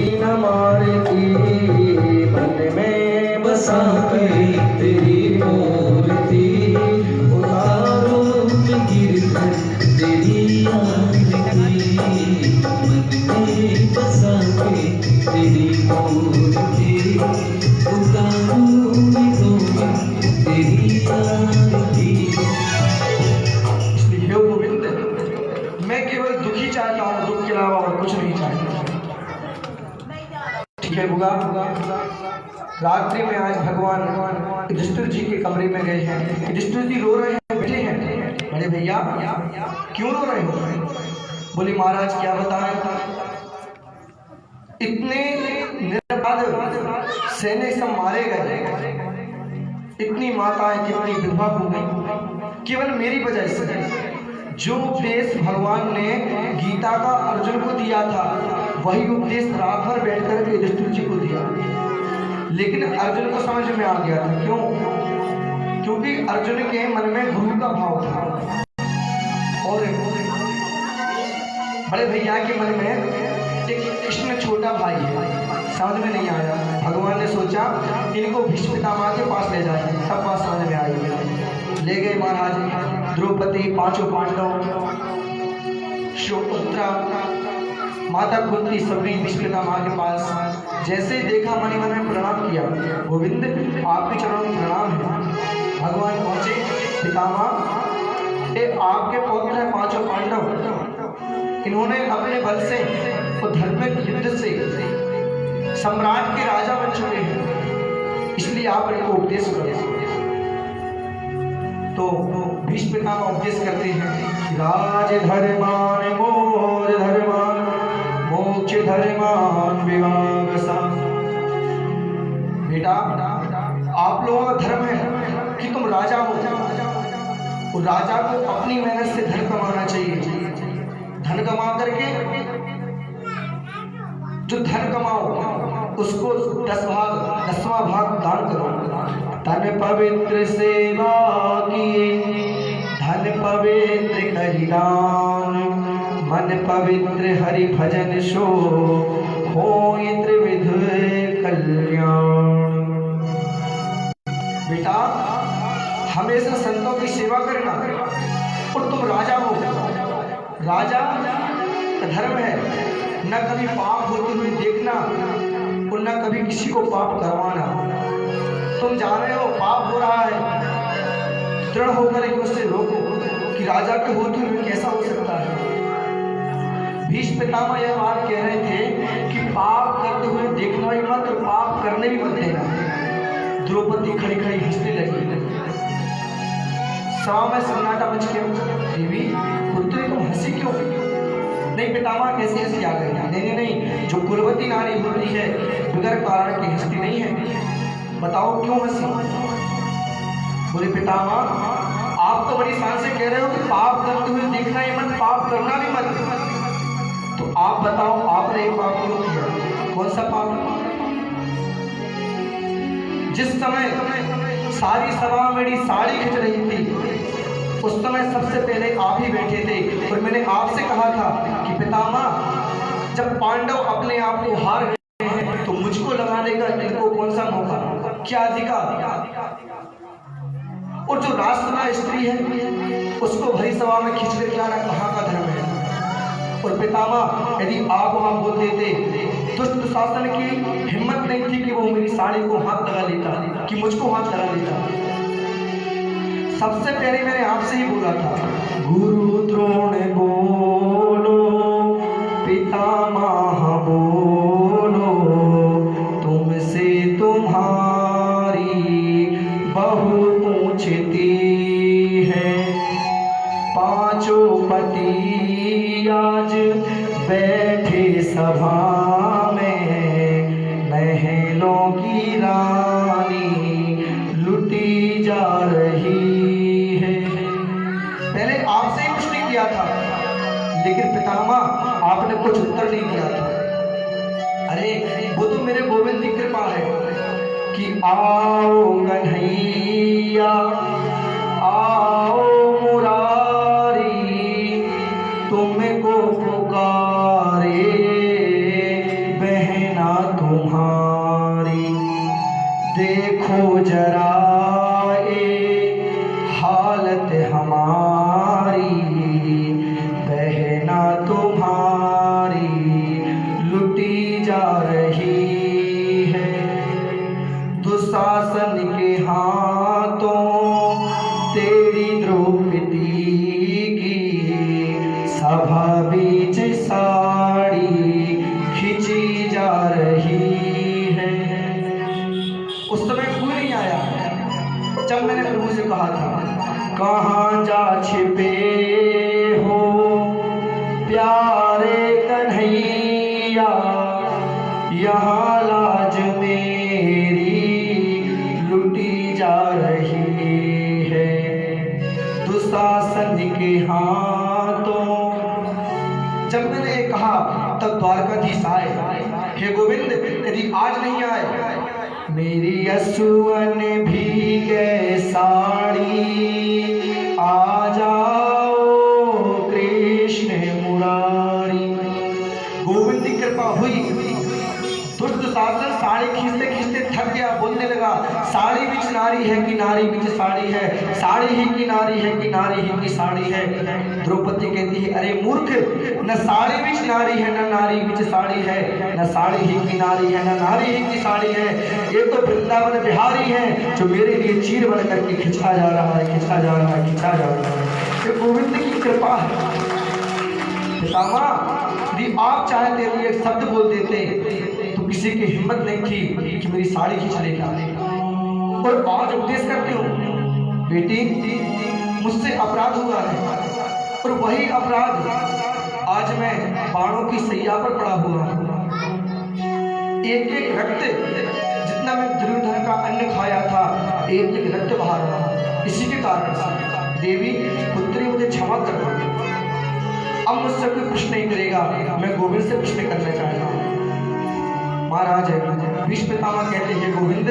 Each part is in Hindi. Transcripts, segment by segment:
तेरी न मारती, मन में बसा के तेरी मूर्ति, उतारो गिरधर तेरी आरती, मन में बसा के तेरी मूर्ति, उतारो तेरी आरती। इसलिए गोविंद, मैं केवल दुखी चाहता हूँ, दुख के अलावा और कुछ नहीं चाहता। ठीक है बुआ, रात्रि में आज भगवान युधिष्ठिर जी के कमरे में गए हैं। युधिष्ठिर जी रो रहे हैं, बैठे हैं। बड़े भैया क्यों रो रहे हो? बोले महाराज क्या बताएं, इतने निर्बाध सैन्य सब मारे गए, इतनी माताएं कितनी विधवा हो गई केवल मेरी वजह से। जो उपदेश भगवान ने गीता का अर्जुन को दिया था, वही उपदेश रात भर बैठ कर के युधिष्ठिर जी को दिया, लेकिन अर्जुन को समझ में आ गया था। क्यों? क्योंकि अर्जुन के मन में गुरु का भाव था और बड़े भैया के मन में एक कृष्ण छोटा भाई है। समझ में नहीं आया। भगवान ने सोचा इनको भीष्म पितामह के पास ले जाए, तब बात समझ में आई। ले गए महाराज द्रौपदी, पांचों पांडव, सुभद्रा, माता कुंती, सभी भीष्म पितामह के पास। जैसे ही देखा मन ही मन में प्रणाम किया, गोविंद आपके चरणों में प्रणाम है। भगवान पहुंचे, पितामह ये आपके पौत्र हैं पांचों पांडव, इन्होंने अपने बल से और धार्मिक युद्ध से सम्राट के राजा बन चुके हैं, इसलिए आप इनको उपदेश करें। तो भीष्म पितामह उपदेश करते हैं, राज धर्मान मोर धर्मान, मोक्ष धर्मान विभाग सा। बेटा आप लोगों का धर्म है कि तुम राजा हो, और राजा को अपनी मेहनत से धन कमाना चाहिए। धन कमा करके जो धन कमाओ उसको 10वां भाग दान करो। धन पवित्र सेवा किए, धन पवित्र करिदान, मन पवित्र हरि भजन सो, होय त्रिविध कल्याण। बेटा हमेशा संतों की सेवा करना, और तुम राजा हो। राजा का धर्म है न कभी पाप होते हुए देखना और न कभी किसी को पाप करवाना। तुम जा रहे हो, पाप हो रहा है, दृढ़ होकर एक उससे रोको कि राजा के होते हुए कैसा हो सकता है। भीष्म पितामह यह बात कह रहे थे कि पाप करते हुए देखना ही मत और पाप करने भी मत देना। द्रौपदी खड़ी खड़ी हंसने लगी। सभा में सन्नाटा मच गया। देवी पुत्री तुम हंसी क्यों? नहीं पितामह कैसे हंसी आ गई? नहीं नहीं, जो कुलवती नारी होती है बगैर कारण की हंसती नहीं है। बताओ क्यों हंसी? बोले पितामह आप तो बड़ी शान से कह रहे हो कि पाप करते हुए देखना ही मत, पाप करना भी मत, तो आप बताओ आपने एक पाप क्यों किया? कौन सा पाप? जिस समय सारी सभा मेरी साड़ी खिंच रही थी, उस समय सबसे पहले आप ही बैठे थे और मैंने आपसे कहा था कि पितामह जब पांडव अपने आप को हार गए हैं तो मुझको लगाने का इनको कौन सा मौका, क्या अधिकार? और जो राष्ट्रना स्त्री है उसको भरी सभा में खींच कर लाना कहाँ का धर्म है? और पितामह यदि आप वहां बोलते थे, दुष्ट शासन की हिम्मत नहीं थी कि वो मेरी साड़ी को हाथ लगा लेता, कि मुझको हाथ लगा लेता। सबसे पहले मैंने आपसे ही बोला था, गुरु द्रोण बोलो, पितामह बोलो, तुमसे तुम्हारी बहु पूछती है। पांचों पति आज बैठे सभा में, महलों की रानी लुटी जा रही है। पहले आपसे ही कुछ नहीं किया था, लेकिन पितामह आपने कुछ उत्तर नहीं दिया था। अरे वो तो मेरे गोविंद की कृपा है कि आओ कन्हैया, आओ मुरारी, तुमको पुकारे बहन जा रही है। दुशासन के हाथों तेरी द्रौपदी की सभा बीच साड़ी खींची जा रही है। उस समय कोई नहीं आया जब मैंने प्रभु से कहा था, कहाँ जा छिपे हो प्यारे कन्हैया, यहाँ लाज मेरी लुटी जा रही है। दुशासन के हाथों। जब मैंने ये कहा तब द्वारकाधीश आए, हे गोविंद यदि आज नहीं आए मेरी असुवन भीगे साड़ी, आ जाओ कृष्ण मुरारी। गोविंद की कृपा हुई। दुष्ट शासन साड़ी खींचते खींचते थक गया, बोलने लगा, साड़ी बीच नारी है कि नारी बीच साड़ी है, साड़ी ही की नारी है कि नारी ही की साड़ी है। द्रौपदी कहती है, अरे मूर्ख, न साड़ी बीच नारी है न नारी बीच साड़ी है, न साड़ी ही की नारी है न नारी ही की साड़ी है। ये तो वृंदावन बिहारी है जो मेरे लिए चीर बन करके खिंचा जा रहा है, खिंचा जा रहा है, खिंचा जा रहा है। ये गोविंद की कृपा है। पितामह यदि आप चाहते तो एक शब्द बोल देते तो किसी की हिम्मत नहीं थी कि मेरी साड़ी खींच लेगा। और आज उपदेश करते हो, बेटी मुझसे अपराध हुआ है और वही अपराध आज मैं बाणों की सैया पर पड़ा हुआ हूँ। एक एक रक्त जितना मैं दुर्योधन का अन्न खाया था, एक एक रक्त बहा रहा हूँ। इसी के कारण से देवी पुत्री मुझे क्षमा कर दो। अब मुझसे कोई प्रश्न नहीं करेगा, मैं गोविंद से प्रश्न करना चाहता हूँ। महाराज भीष्म पितामह कहते हैं, गोविंद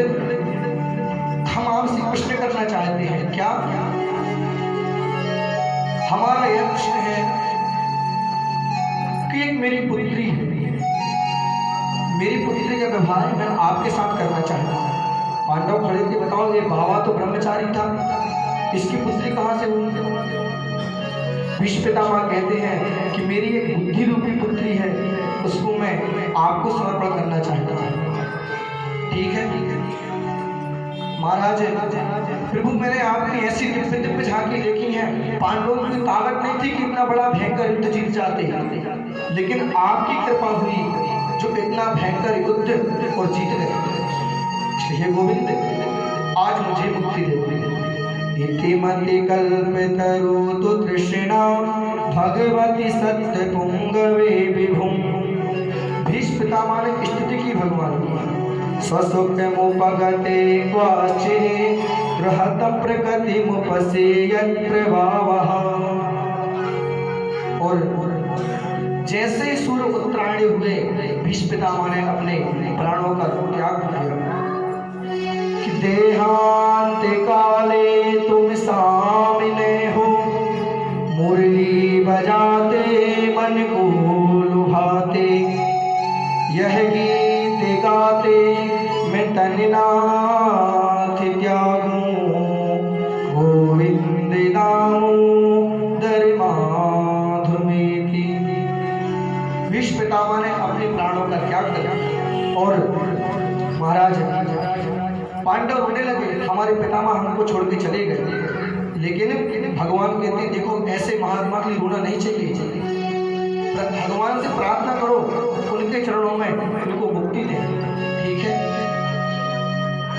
हम आपसे प्रश्न करना चाहते हैं। क्या? हमारा यह प्रश्न है कि एक मेरी पुत्री है, मेरी पुत्री का व्यवहार मैं आपके साथ करना चाहता हूँ। पांडव खड़े थे, बताओ ये बाबा तो ब्रह्मचारी था, इसकी पुत्री कहाँ से हुई? भीष्म पितामह कहते हैं कि मेरी एक बुद्धि रूपी पुत्री है, उसको मैं आपको समर्पण करना चाहता हूँ। ठीक है महाराज। प्रभु मैंने आपकी ऐसी दिव्य झांकी देखी है, पांडवों की ताकत नहीं थी कि इतना बड़ा भयंकर युद्ध जीत जाते, लेकिन आपकी कृपा हुई जो इतना भयंकर युद्ध और जीत गए। हे गोविंद आज मुझे मुक्ति दे। इतिमति कल्पतरु तु तृष्णा भगवती सत्य पुंगवे विभुम। भीष्म पितामह ने स्तुति की भगवान की। स्वसुखमुपगते क्वाचि गृहत प्रकृतिमुपसेयत् प्रभावः। और जैसे ही सूर्य उत्तरायणी हुए, भीष्म पितामह ने अपने प्राणों का त्याग किया। कि देहांत काले तुम सामने हो, मुरली बजाते मन को लुभाते, यह गीत गाते मैं तननाथ त्यागूं, गोविंद दामोदर माधुमेति। भीष्म पितामह ने अपने प्राणों का त्याग किया और महाराज पांडव रोने लगे, हमारे पितामह हमको छोड़ के चले गए। लेकिन भगवान कहते हैं, देखो ऐसे महात्मा के लिए रोना नहीं चाहिए। भगवान से प्रार्थना करो, उनके चरणों में उनको मुक्ति दे। ठीक है।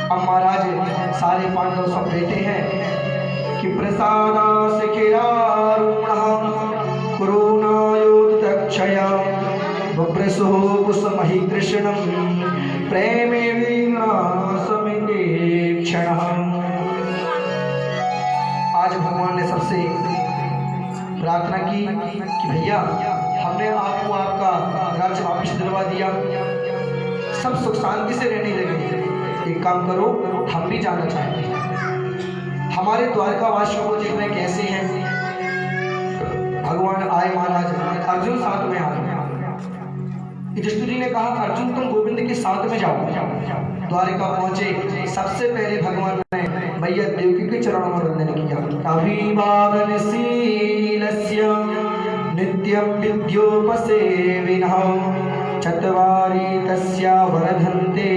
अब महाराज सारे पांडव सब बैठे हैं कि प्रसादा शिखिरारूढ़ कुरुनायोतक्षया बभ्रसो कुसुमहि कृष्णं प्रेमे विनाशमिते क्षणः। आज भगवान ने सबसे प्रार्थना की कि भैया हमने आपको आपका राज्य वापस दिलवा दिया, सब सुख शांति से रहने लगे। एक काम करो, हम भी जाना चाहते हैं, हमारे द्वारकावासियों को देखना कैसे हैं। भगवान आए, महाराज अर्जुन साथ में आए। युधिष्ठिर जी ने कहा, अर्जुन तुम गोविंद के साथ में जाओ। द्वारिका पहुंचे, सबसे पहले भगवान ने मैया देवकी के चरणों में वंदन किया। अभिवादनशीलस्य नित्यं विद्योपसेविनः चत्वारि तस्या वर्धन्ते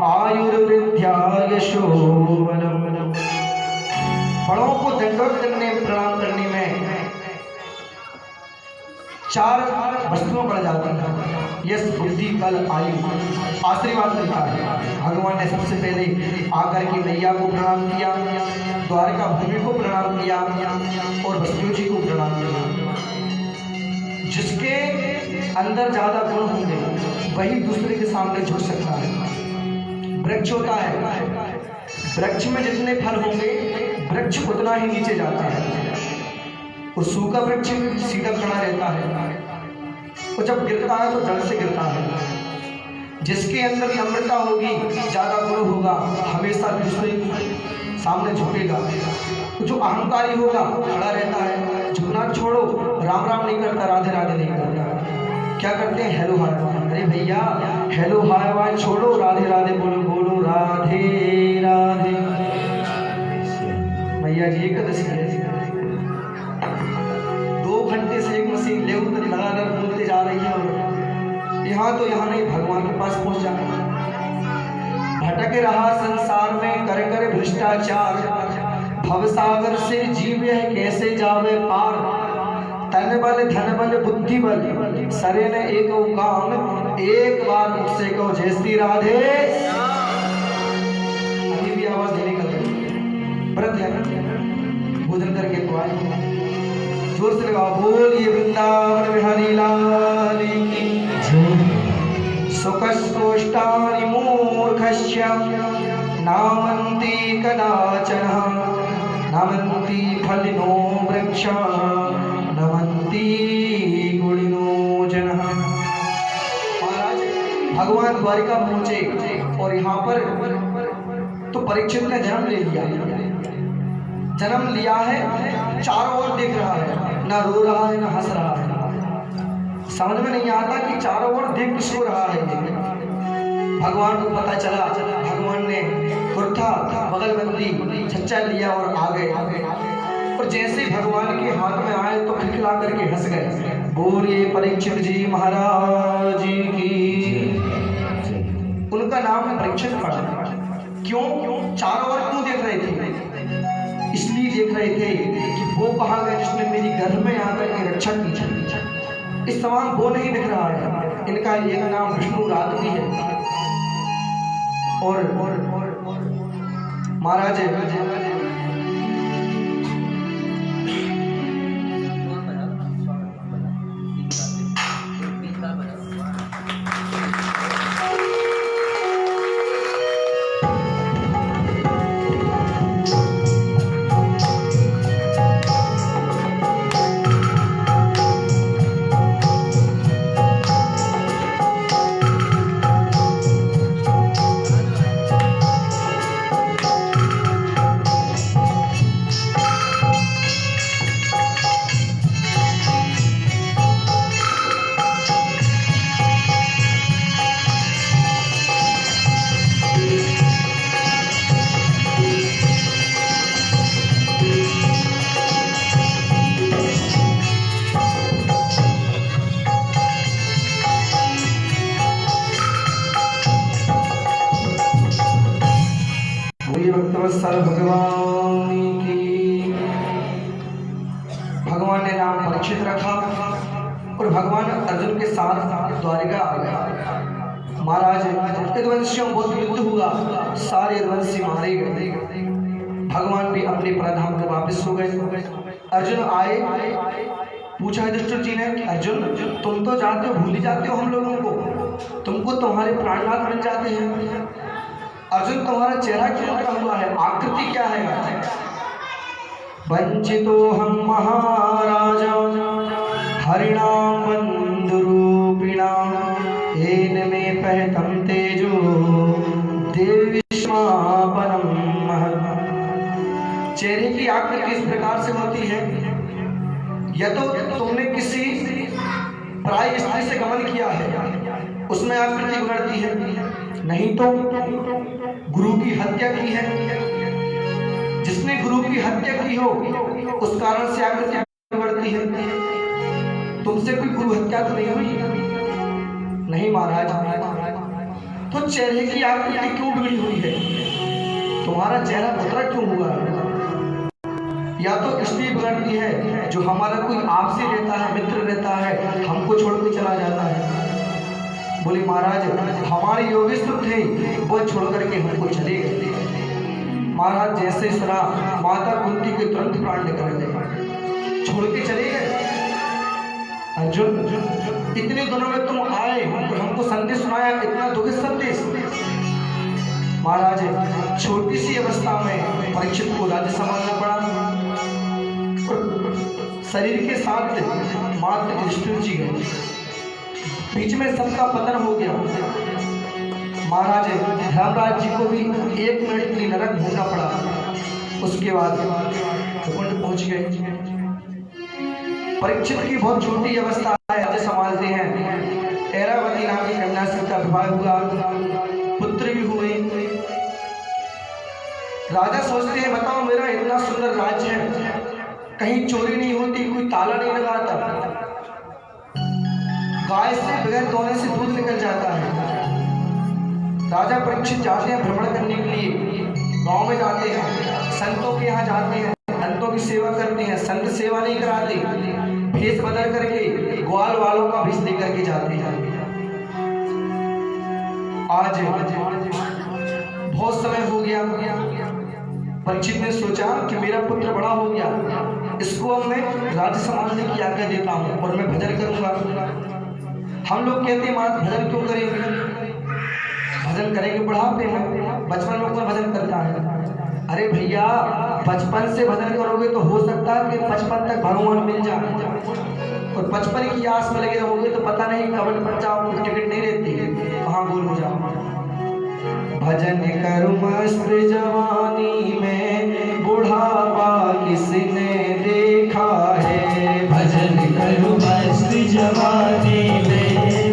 आयुर्वृद्ध्या यशोबलम्। बड़ों को दंडवत करने प्रणाम करने में 4 वस्तुओं पड़ जाती है, यश बुद्धि बल आयु। आशीर्वाद मिलता है। भगवान ने सबसे पहले आकर के मैया को प्रणाम किया, द्वारका भूमि को प्रणाम किया और वसुदेव जी को प्रणाम किया। जिसके अंदर ज्यादा गुण होंगे वही दूसरे के सामने झुक सकता है। वृक्ष होता है, वृक्ष में जितने फल होंगे वृक्ष उतना ही नीचे जाता है और सूखा वृक्ष सीधा खड़ा रहता है और जब गिरता है तो जड़ से गिरता है। जिसके अंदर नम्रता होगी, ज्यादा गुण होगा, हमेशा दूसरे सामने झुकेगा। तो जो अहंकारी होगा खड़ा रहता है, झुकना छोड़ो, राम राम नहीं करता, राधे राधे नहीं करता, क्या करते हैं हेलो हाय। अरे भैया हेलो हाय वाय छोड़ो, राधे राधे बोलो, बोलो राधे राधे। भैया जी एकदशी 2 घंटे से एक मशीन ले लगाकर बोलते जा रही है और यहाँ तो यहाँ नहीं, भगवान के पास पहुंच जाए। भटक रहा संसार में कर कर भ्रष्टाचार, भवसागर से जीव है कैसे जावे पार। तन बल धन बल बुद्धि बल सरे न एक काम, एक बार मुझसे कहो जय श्री राधे। अभी भी आवाज देने का व्रत है, भोजन करके तो आए, जोर से लगा बोलिए वृंदावन बिहारी लाल की। सुखस्कोष्ठानि मूर्खस्य नामन्ति कदाचन, नामन्ति फलिनो वृक्षा नमन्ति गुणिनो जनः। महाराज भगवान द्वारिका पहुंचे और यहाँ पर तो परीक्षित ने जन्म ले लिया। जन्म लिया है, चारों ओर देख रहा है, ना रो रहा है ना हंस रहा है। समझ में नहीं आता कि चारों ओर देख किसको रहा है। भगवान को पता चला, भगवान ने कुर्ता बगलबंदी छच्चा लिया और आ गए। और जैसे भगवान के हाथ में आए तो खिलखिला करके हंस गए। बोलिए परीक्षित जी महाराज की। उनका नाम परीक्षित पड़ा। क्यों? चारों ओर क्यों देख रहे थे? इसलिए देख रहे थे कि वो कहाँ गए जिसने मेरी घर में आकर के रक्षा की। इस समान वो नहीं दिख रहा है। इनका एक नाम विष्णु रात भी है। और महाराज भगवान की। भगवान ने नाम परीक्षित रखा और भगवान अर्जुन के साथ द्वारिका आ गया। महाराज यदुवंशियों बहुत युद्ध हुआ, सारे यदुवंशी मारे गए। भगवान भी अपने प्रधाम में वापस हो गए। अर्जुन आए, पूछा युधिष्ठिर जी ने, अर्जुन तुम तो जाते हो, भूल ही जाते हो हम लोगों को, तुमको तुम्हारे प्राणनाथ बन जाते हैं। अर्जुन तुम्हारा चेहरा क्यों लगा हुआ है, आकृति क्या है? वंचितो हम महाराजा हरिणाम बंधुरूपिणाम येन में पहतम तेजो देविष्मापनम महत्। चेहरे की आकृति इस प्रकार से होती है, या तो तुमने किसी पराई स्त्री से गमन किया है उसमें आकृति बिगड़ती है, नहीं तो गुरु की हत्या की है, जिसने गुरु की हत्या की हो उस कारण से आकृति बिगड़ती है। तुमसे कोई गुरु हत्या तो नहीं हुई, नहीं महाराज, तो चेहरे की आकृति क्यों बिगड़ी हुई है? तुम्हारा चेहरा उतरा क्यों हुआ? या तो इसलिए बिगड़ती है जो हमारा कोई आपसी रहता है, मित्र रहता है, हमको छोड़ के चला जाता है। बोले महाराज, हमारे योगेश्वर थे, वो छोड़ करके हमको चले गए। महाराज जैसे सुना, माता कुंती के तुरंत प्राण निकल गए, छोड़ के चले गए। अर्जुन, इतने दिनों में तुम आए, हमको संदेश सुनाया, इतना दुखित संदेश। महाराज छोटी सी अवस्था में परीक्षित को राज्य संभालना पड़ा, शरीर के साथ मात्र युधिष्ठिर जी गए, बीच में सबका पतन हो गया। महाराज धर्मराज जी को भी 1 मिनट के लिए नरक घूमना पड़ा। उसके बाद कुंड पहुंच गए। परीक्षित की बहुत छोटी अवस्था है, राज्य संभालते हैं। ऐरावती नाम की कन्या से का विवाह हुआ, पुत्र भी हुए। राजा सोचते हैं, बताओ मेरा इतना सुंदर राज्य है, कहीं चोरी नहीं होती, कोई ताला नहीं लगाता, गाय से बगैर धोने से दूध निकल जाता है। राजा परीक्षित जाते हैं भ्रमण करने के लिए, गांव में जाते हैं, संतों के यहाँ जाते हैं, संतों की सेवा करते हैं। संत सेवा नहीं कराते, भेष बदल करके ग्वाल वालों का भेष दे करके जाते हैं। आज बहुत समय हो गया, परीक्षित ने सोचा कि मेरा पुत्र बड़ा हो गया, इसको अब मैं राज्य संभालने की आज्ञा देता हूँ और मैं भजन करूंगा। हम लोग कहते हैं महाराज भजन क्यों करेंगे? भजन करेंगे बुढ़ापे में, बचपन में कौन भजन करता है? अरे भैया, बचपन से भजन करोगे तो हो सकता है कि 55 तक भगवान मिल जाए, और 55 की आस में लगे रहोगे तो पता नहीं कब पर जाओ, टिकट नहीं रहती, वहां गोल हो जाओ। भजन करूं मस्त जवानी में, बुढ़ापा किसने देखा है? भजन करूं मस्त जवानी में,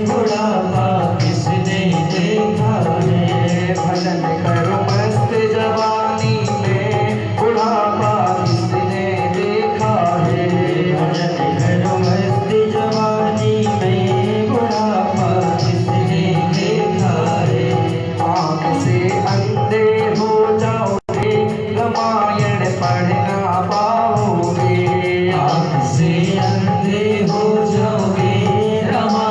बुढ़ापा किसने देखा है? भजन करूं मस्त जवानी में, बुढ़ापा किसने देखा है? भजन करूं मस्त जवानी में, बुढ़ापा किसने देखा है? आँख से अंधे हो जाओगे, रामायण पढ़ ना पाओगे। आँख से अंधे हो जाओगे, रामायण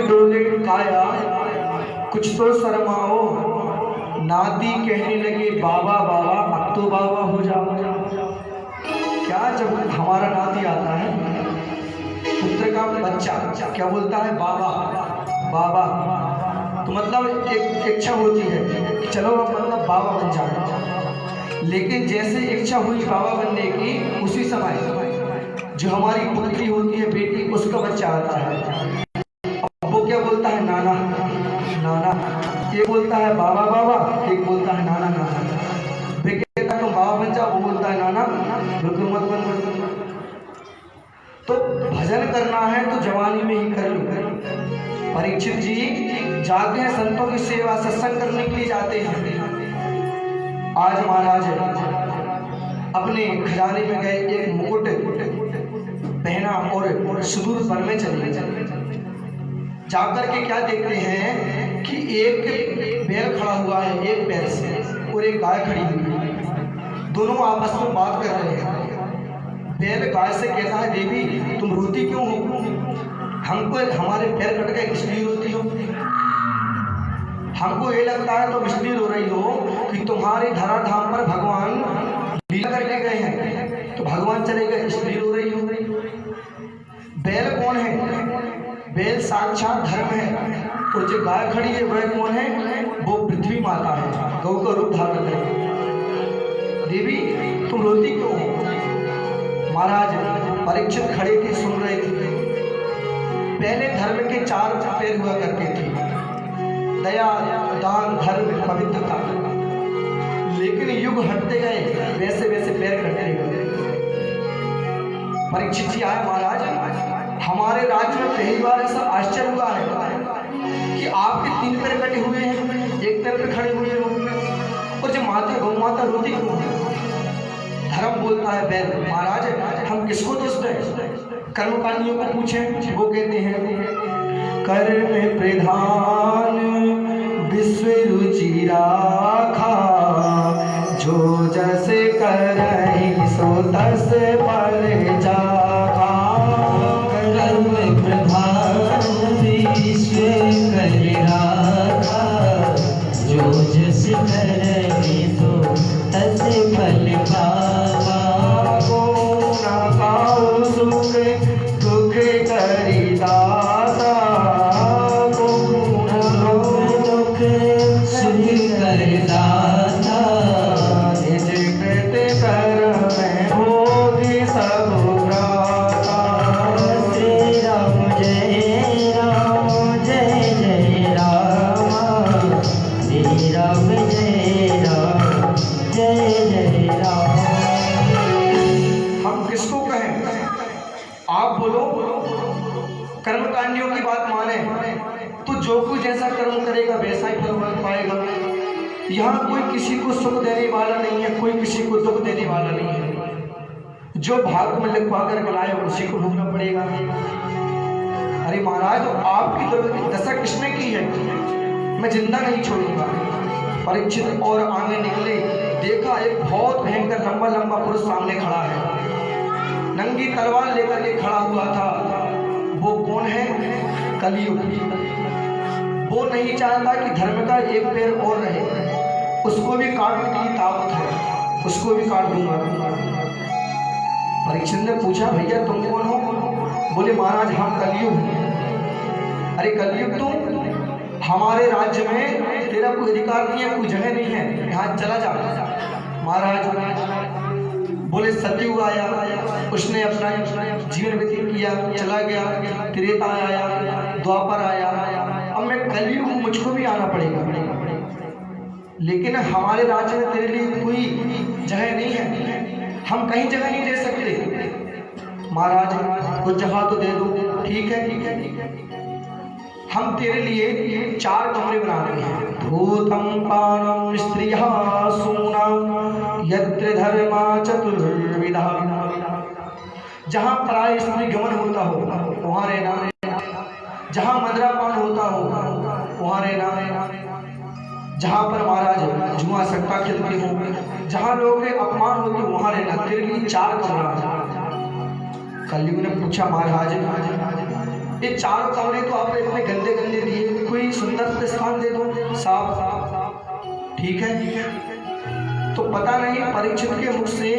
डोले काया, कुछ तो शर्माओ। नाती कहने लगे बाबा बाबा, अब तो बाबा हो जाओ। क्या जब हमारा नाती आता है, पुत्र का बच्चा क्या बोलता है, बाबा बाबा, तो मतलब एक इच्छा होती है कि चलो अब मतलब बाबा बन जाओ। लेकिन जैसे इच्छा हुई बाबा बनने की, उसी समय जो हमारी पुत्री होती है, बेटी, उसका बच्चा आता है। अब वो क्या बोलता है, नाना नाना। एक बोलता है बाबा बाबा, एक बोलता है नाना नाना। वे कहता है तुम बाबा बन जाओ, वो बोलता है नाना बिल्कुल मत बन। तो भजन करना है तो जवानी में ही कर लो। परीक्षित जी जाते हैं संतों की सेवा, सत्संग करने के लिए जाते हैं। आज महाराज अपने खजाने में गए, एक मुकुट पहना और सुदूर वन में चले गए। जाकर के क्या देखते हैं कि एक बैल खड़ा हुआ है एक पैर से, और एक गाय खड़ी हुई है। दोनों आपस में बात कर रहे हैं। बैल गाय से कहता है, देवी तुम रोती क्यों हो, हमको हमारे पैर कट गए, इसलिए रोती हो। हमको ये लगता है तुम इसलिए रो रही हो कि तुम्हारे धराधाम पर भगवान लीला करके गए हैं, तो भगवान चले गए इसलिए रो रही हो। बैल कौन है, बैल साक्षात धर्म है। और जो गाय खड़ी है वह कौन है, वो पृथ्वी माता है, गौ का रूप धारण करके। देवी तुम रोती क्यों हो। महाराज परीक्षित खड़े थे, सुन रहे थे। पहले धर्म के 4 पैर हुआ करते थे, दया दान धर्म पवित्रता। लेकिन युग हटते गए, वैसे वैसे पैर कटते गए। परीक्षित जी आए, महाराज हमारे राज्य में पहली बार ऐसा आश्चर्य हुआ है कि आपके 3 पैर कटे हुए हैं, एक पैर पे खड़े हुए हो, और जो माता गौ माता रोती क्यों है। धर्म बोलता है बैल, महाराज हम किसको दोष दें, कर्मकांडियों को पूछें। वो कहते हैं कर्म प्रधान विश्व रुचि राखा, जो जस करहि सो तस फल जाखा। कर्म प्रधान विश्व कर राखा, जो जस करहि सो तस फल पावा। सुख दुख करि दाता, दुख सुख कर दाता, निज कृत कर्म भोगि सब भ्राता। श्री राम जय राम जय जय राम, श्री राम जय राम जय जय राम। हम किसको कहें, आप बोलो। कर्मकांडियों की बात माने तो जो कोई जैसा कर्म करेगा वैसा ही फल पाएगा। यहाँ कोई किसी को सुख देने वाला नहीं है, कोई किसी को दुख देने वाला नहीं है। जो भाग में लिखवा कर लाए उसी को भोगना पड़ेगा। अरे महाराज आपकी दशा किसने की है, मैं जिंदा नहीं छोड़ूंगा। परीक्षित और आगे निकले, देखा एक बहुत भयंकर लंबा लंबा पुरुष सामने खड़ा है, नंगी तलवार लेकर के खड़ा हुआ था। वो कौन है, कलयुग। वो नहीं चाहता कि धर्म का एक पैर और रहे, उसको भी काटने की ताकत है, उसको भी काट दूंगा। परीक्षित ने पूछा, भैया तुम कौन हो। बोले महाराज हम कलयुग हैं। अरे कलयुग तुम, हमारे राज्य में तेरा कोई अधिकार नहीं है, कोई जगह नहीं है, यहाँ चला जा। महाराज बोले सतयुग आया, उसने अपना जीवन व्यतीत किया, चला गया। त्रेता आया, द्वापर आया, अब मैं कलयुग हूँ, मुझको भी आना पड़ेगा। लेकिन हमारे राज्य में तेरे लिए कोई जगह नहीं है, हम कहीं जगह नहीं दे सकते। महाराज कुछ जगह तो दे दो। ठीक है ठीक है ठीक है, हम तेरे लिए 4 कमरे बना रहे हैं। भूतम पानम स्त्रिया सूनम यत्र धर्मा चतुर्विधा। जहाँ पराय स्त्री गमन होता हो वहाँ रहना, जहाँ मदिरापान होता हो वहाँ रहना, जहाँ पर महाराज जुआ सट्टा खेलते हो, जहाँ लोगों के अपमान होते हो वहाँ रहना। तेरे लिए 4 कमरा। कलयुग ने पूछा महाराज ये चारों कमरे तो आपने इतने गंदे गंदे दिए, कोई सुंदर स्थान दे दो, साफ। ठीक है, तो पता नहीं परीक्षित के मुख से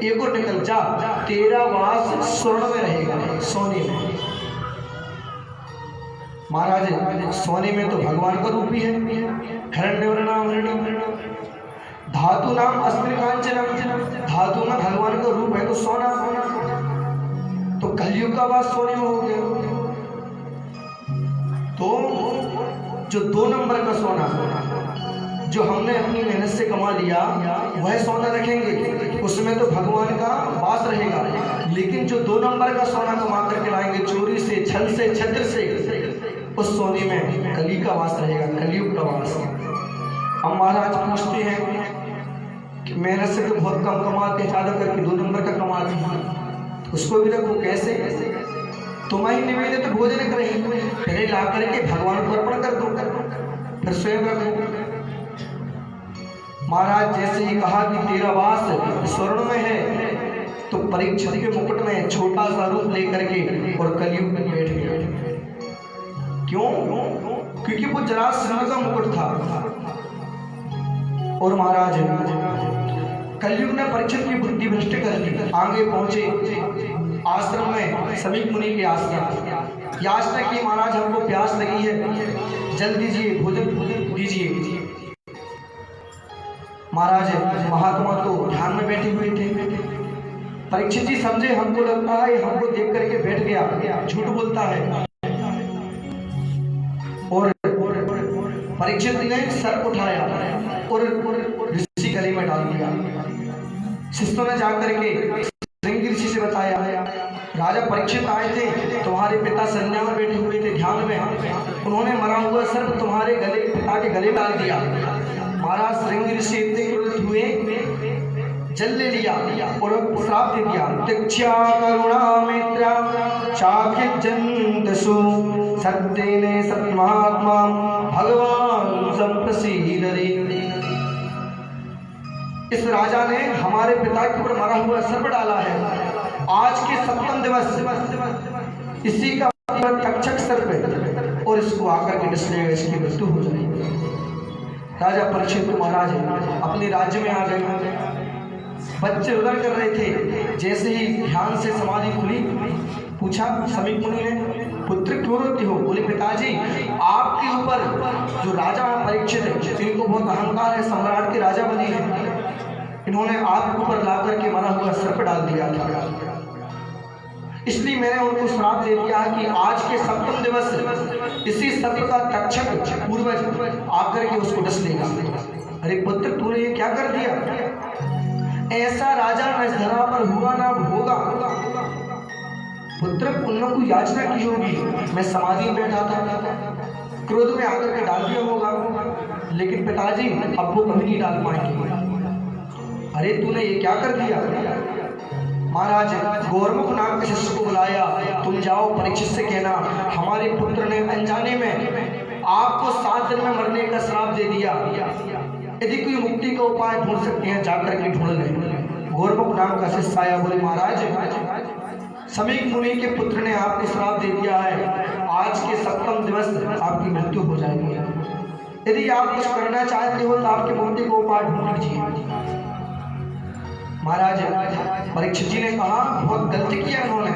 एक और निकल जा, तेरा वास स्वर्ण में रहेगा, सोने में। महाराज सोने में तो भगवान का रूप ही है, हिरण्यवर्णाम, धातु नाम अस्मिन् कांचनम, धातु में भगवान का रूप है तो सोना, तो कलयुग का वास सोने में हो गया। तो जो 2 नंबर का सोना जो हमने अपनी मेहनत से कमा लिया वह सोना रखेंगे, उसमें तो भगवान का वास रहेगा। लेकिन जो 2 नंबर का सोना कमा करके लाएंगे चोरी से, छल से, छद्र से, उस सोने में कली का वास रहेगा, कलयुग का वास। हम महाराज पूछते हैं कि मेहनत से तो बहुत कम कमाते हैं, ज्यादा करके 2 नंबर का कमाते हैं, उसको भी रखो। कैसे? तुम्हारी निवेदित तो भोजन करेंगे, पहले ला करके भगवान को अर्पण कर दो, फिर स्वयं रखो। महाराज जैसे ही कहा कि तेरा वास स्वर्ण में है, तो परीक्षित के मुकुट में छोटा सा रूप लेकर के और कलयुग में बैठ गया। क्यों? क्योंकि वो जरासंध का मुकुट था। और महाराज कलयुग ने परीक्षित की बुद्धि भ्रष्ट कर दी। आगे पहुंचे आश्रम में, समीप मुनि के आश्रम, याचना की महाराज हमको प्यास लगी है, जल दीजिए, भोजन दीजिए। महाराज महात्मा तो ध्यान में बैठे हुए थे। परीक्षित जी समझे हमको लगता है हमको देख करके बैठ गया, झूठ बोलता है। और परीक्षित ने सर उठाया और ऋषि गले में डाल दिया। शिष्यों ने जाकर के श्रृंगी ऋषि से बताया, राजा परीक्षित आए थे, तुम्हारे पिता संध्या में बैठे हुए थे ध्यान में, उन्होंने मरा हुआ सर्प तुम्हारे गले, पिता के गले में डाल दिया। महाराज श्रृंगी ऋषि इतने क्रोधित हुए, जल ले लिया और श्राप दे दिया, तिक्षा करुणा मित्रा चाख्यजन्तसु सत्येने सत्मात्मा भगवान संप्रसीदरे। इस राजा ने हमारे पिता के ऊपर मरा हुआ सर्प डाला है। आज के 7वें दिवस इसी का तक्षक सर्प है और इसको आकर के डस लेगा, इसकी मृत्यु हो जाएगी। राजा परीक्षित महाराज अपने राज्य में आ गए। बच्चे उधर कर रहे थे, जैसे ही ध्यान से समाधि खुली, पूछा समीप मुनि ने, पुत्र क्यों रोते हो? बोले पिताजी आपके ऊपर जो राजा परीक्षित है, इनको बहुत अहंकार है, सम्राट के राजा बने हैं, इन्होंने आपके ऊपर ला करके मरा हुआ सर्प डाल दिया था, इसलिए मैंने उनको श्राप दे दिया कि आज के 7वें दिवस इसी सर्प का तक्षक पूर्वज आकर के उसको डस लेगा। अरे पुत्र तूने ये क्या कर दिया? ऐसा राजा न इस धरा पर हुआ ना होगा। पुत्र उन्होंने कोई याचना की होगी, मैं समाधि में बैठा था, क्रोध में आकर के डाल दिया होगा, लेकिन पिताजी अब वो कभी नहीं डाल पाएंगे। अरे तूने ये क्या कर दिया? महाराज गौरमुख नाम के शिष्य को बुलाया, तुम जाओ परीक्षित से कहना हमारे पुत्र ने अनजाने में आपको 7 दिन में मरने का श्राप दे दिया, यदि कोई मुक्ति का उपाय ढूंढ सकते हैं जाकर के ढूंढ लें। गौरमुख नाम का शिष्य आया, बोले महाराज समीप मुनि के पुत्र ने आपको श्राप दे दिया है, आज के 7वें दिवस आपकी मृत्यु हो जाएगी, यदि आप कुछ करना चाहते हो तो आपके मुक्ति को उपाय ढूंढ लीजिए। महाराज परीक्षित जी ने कहा बहुत गलती किया उन्होंने,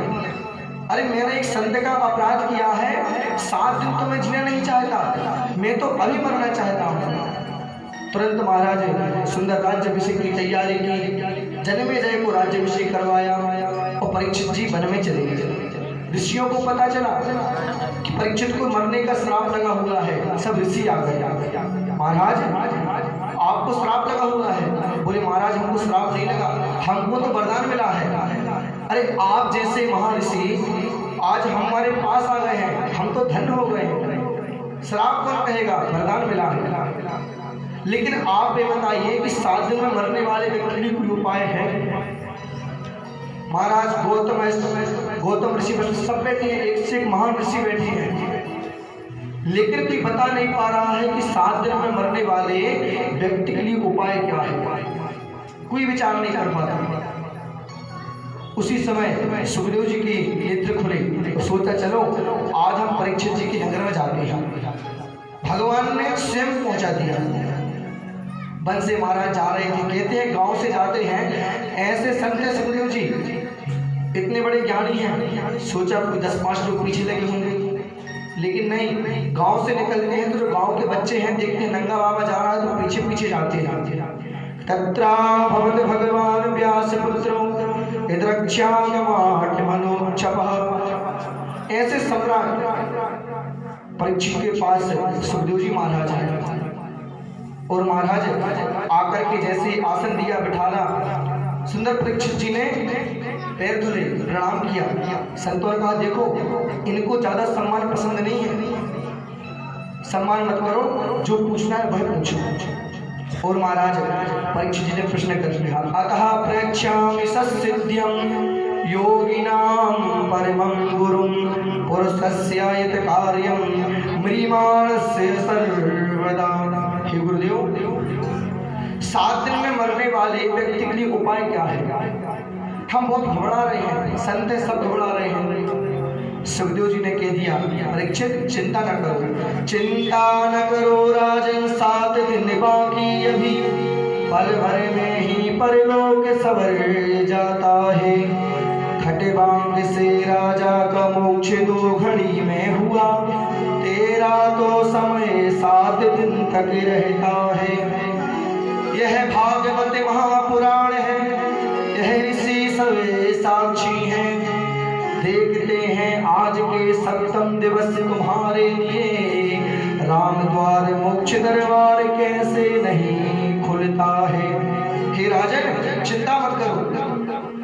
अरे मैंने एक संत का अपराध किया है, 7 दिन तो मैं जीना नहीं चाहता, मैं तो अभी मरना चाहता हूँ। तुरंत महाराज सुंदर राज्याभिषेक की तैयारी की, जन्मेजय को राज्याभिषेक करवाया और परीक्षित जी वन में चले गए। ऋषियों को पता चला कि परीक्षित को मरने का श्राप लगा हुआ है, सब ऋषि आ गए। महाराज आपको श्राप लगा हुआ है? बोले महाराज हमको श्राप नहीं लगा, हमको तो वरदान मिला है। अरे आप जैसे महर्षि आज हमारे पास आ गए हैं, हम तो धन्य हो गए हैं, श्राप कौन कहेगा, वरदान मिला है। लेकिन आप ये बताइए कि 7 दिन में मरने वाले व्यक्ति के कोई उपाय है? महाराज गौतम ऋषि सब बैठे हैं, एक से एक महान ऋषि बैठे हैं, लेकिन कोई बता नहीं पा रहा है कि 7 दिन में मरने वाले व्यक्ति के लिए उपाय क्या है, कोई विचार नहीं कर पाता। उसी समय सुखदेव जी की नेत्र खुले, सोचा चलो परीक्षित जी के नगर में जाते हैं। भगवान ने स्वयं पहुंचा दिया। वन से महाराज जा रहे थे, कहते हैं गांव से जाते हैं, ऐसे संत सुखदेव जी इतने बड़े ज्ञानी हैं, सोचा कोई 10-5 लोग पीछे लगे होंगे, लेकिन नहीं, गांव से निकलते हैं तो जो गांव के बच्चे हैं देखते हैं नंगा बाबा जा रहा है तो पीछे पीछे जाते हैं। तत्रा भवत भगवान व्यास पुत्रो इद्रक्ष्यामाट मनोक्षपः। ऐसे सम्राट परीक्षित के पास सुखदेव जी महाराज आए और महाराज आकर के जैसे आसन दिया, बिठाना, सुंदर परीक्षित जी ने पैर धुले, प्रणाम किया। संतों ने कहा देखो इनको ज्यादा सम्मान पसंद नहीं है, सम्मान मत करो, जो पूछना है वह पूछो। और महाराज परीक्षित जी ने प्रश्न कर दिया, अतः प्रेक्ष्यामि सत्सिद्ध्यं योगिनां परमं गुरुं पुरुषस्य यत् कार्यं म्रियमाणस्य सर्वदा। हे गुरुदेव, 7 दिन में मरने वाले व्यक्ति के लिए उपाय क्या है? हम बहुत घबरा रहे हैं, संत सब घबरा रहे हैं। सुखदेव जी ने कह दिया, परीक्षित चिंता न करो, चिंता न करो राजन, 7 दिन बाकी अभी, पल भर में ही परलोक सवर जाता है। खटबांग से राजा का मोक्ष 2 घड़ी में हुआ, तेरा तो समय 7 दिन तक रहता है। यह भागवत महापुराण है, यह ऋषि सवे साक्षी हैं। देखते हैं आज के 7वें दिवस तुम्हारे लिए, राम द्वार मोक्ष दरबार कैसे नहीं खुलता है। हे राजन चिंता मत करो,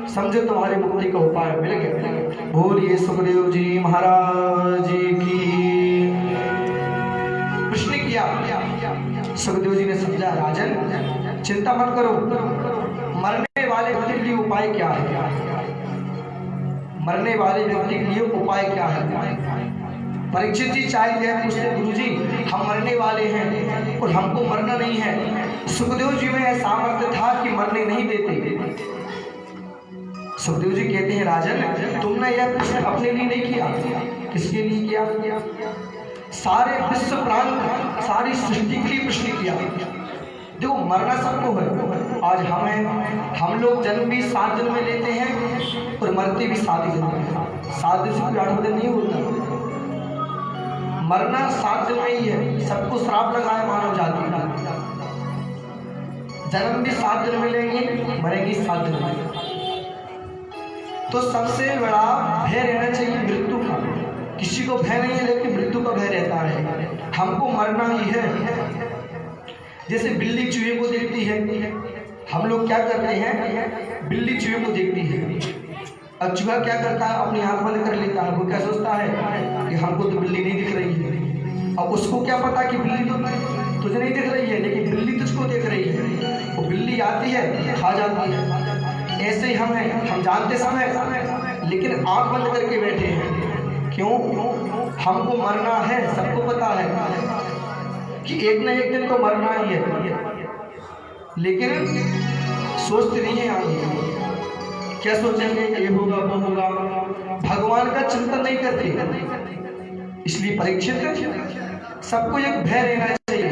समझो तुम्हारी मुक्ति का उपाय मिल गया। बोलिए सुखदेव जी महाराज की। प्रश्न किया, सुखदेव जी ने समझा, राजन चिंता मत करो, मरने वाले व्यक्ति के लिए उपाय क्या है? मरने वाले व्यक्ति के लिए उपाय क्या है? परीक्षित जी चाहते हैं, पूछते गुरु जी हम मरने वाले हैं और हमको मरना नहीं है। सुखदेव जी में ऐसा सामर्थ्य था कि मरने नहीं देते। सुखदेव जी कहते हैं, राजन तुमने यह प्रश्न अपने लिए नहीं किया, किसके लिए किया? सारे विश्व प्रांत, सारी सृष्टि के लिए प्रश्न किया। देखो मरना सबको है, आज हम हैं, हम लोग जन्म भी 7 दिन में लेते हैं और मरते भी 7 दिन में। 7 दिन से कोई 8 दिन नहीं होता, मरना 7 दिन में ही है। सबको श्राप लगा है मानव जाति का, जन्म भी 7 दिन में लेंगे, मरेंगे 7 दिन में। तो सबसे बड़ा भय रहना चाहिए मृत्यु का। किसी को भय नहीं है लेकिन मृत्यु का भय रहता है। हमको मरना ही है। जैसे बिल्ली चूहे को देखती है, हम लोग क्या करते हैं, बिल्ली चूहे को देखती है, अब चूहा क्या करता है, अपनी आंख बंद कर लेता है। वो क्या सोचता है कि हमको तो बिल्ली नहीं दिख रही है। अब उसको क्या पता कि बिल्ली तो तुझे नहीं दिख रही है, लेकिन बिल्ली तुझको देख रही है। वो बिल्ली आती है, खा जाती है। ऐसे ही हम हैं, हम जानते समय लेकिन आंख बंद करके बैठे हैं। क्यों? हमको मरना है, सबको पता है कि एक न एक दिन तो मरना ही है, लेकिन सोचते नहीं है आगे क्या सोचेंगे, ये होगा वो होगा, भगवान का चिंतन नहीं करते। इसलिए परीक्षित सबको एक भय रहना चाहिए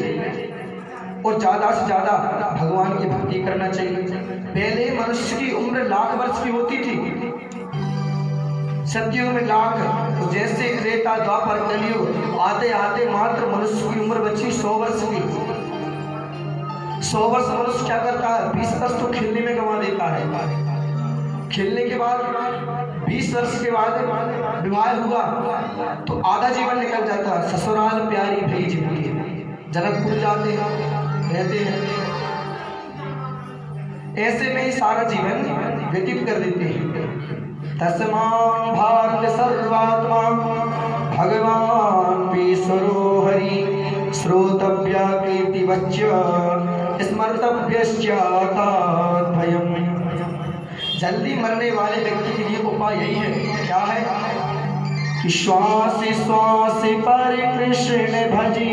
और ज्यादा से ज्यादा भगवान की भक्ति करना चाहिए। पहले मनुष्य की उम्र 1,00,000 वर्ष की होती थी, सतयुग में 1,00,000, तो जैसे त्रेता द्वापर कलयुग आते आते मात्र मनुष्य की उम्र बची 100 वर्ष की। 100 वर्ष मनुष्य क्या करता है, 20 वर्ष तो खेलने में गंवा देता है। खेलने के बाद 20 वर्ष के बाद विवाह हुआ तो आधा जीवन निकल जाता है। ससुराल प्यारी भई जिंदगी, जनकपुर जाते हैं, रहते हैं, ऐसे में ही सारा जीवन व्यतीत कर देते हैं। तस्मान् भारत सर्वात्मा भगवान ईश्वरो हरि, श्रोतव्या कीर्तिवच्च स्मर्तव्यश्च ताद्भयम्। जल्दी मरने वाले व्यक्ति के लिए उपाय यही है, क्या है कि श्वास श्वास पर कृष्ण भजी,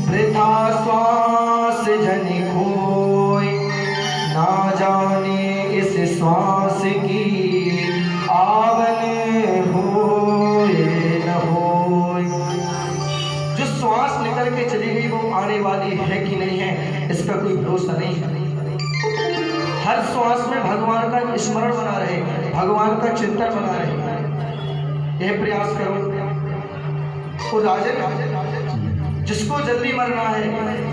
वृथा श्वास जन खोय, ना जाने इस श्वास की आवन होए न होए। श्वास निकल के चली गई वो आने वाली है कि नहीं है, इसका कोई भरोसा नहीं है। हर श्वास में भगवान का स्मरण बना रहे, भगवान का चिंतन बना रहे, यह प्रयास करो। तो राजन, जिसको जल्दी मरना है,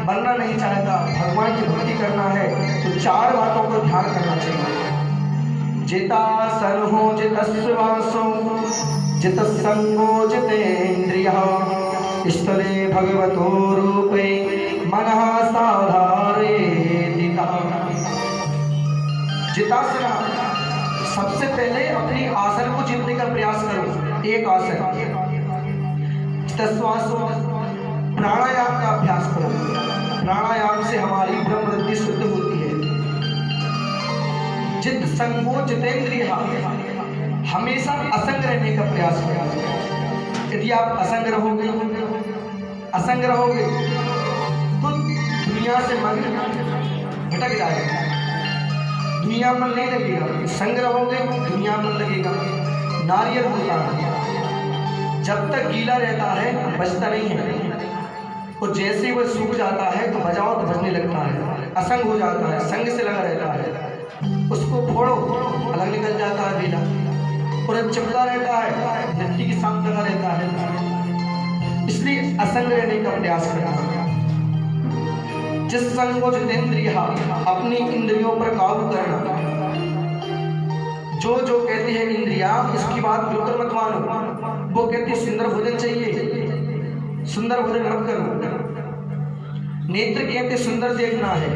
मरना नहीं चाहता, भगवान की भक्ति करना है, तो 4 बातों को ध्यान करना चाहिए। जितासन हो जित श्वासो जित संगो जितेन्द्रिय स्थले भगवतो रूपे मनः साधारे दिता। जितासन, सबसे पहले अपनी आसन को जीतने का प्रयास करो। एक आसन। जितश्वासो, प्राणायाम का अभ्यास करो। प्राणायाम से हमारी ब्रह्म वृद्धि शुद्ध होती है। जित संगो जितेंद्रिय, हमेशा असंग रहने का प्रयास करो। यदि आप असंग रहोगे तो दुनिया से मन भटक जाएगा, दुनिया मन नहीं लगेगा। संग रहोगे दुनिया मन लगेगा। नारियल होता है, जब तक गीला रहता है बजता नहीं है, और जैसे ही वह सूख जाता है तो बजाओ तो बजने लगता है। असंग हो जाता है, संग से लगा रहता है, उसको फोड़ो अलग निकल जाता है गीला, और चिपका रहता है, मिट्टी के साथ लगा रहता है। इसलिए असंग रहने का प्रयास करना। जिस संगो जितेंद्रिय, अपनी इंद्रियों पर काबू करना। जो जो कहती है इंद्रिया, इसकी बात बिल्कुल मत मानो। वो कहती है सुंदर भोजन चाहिए, सुंदर भोजन मत करो। नेत्र कहते सुंदर देखना है।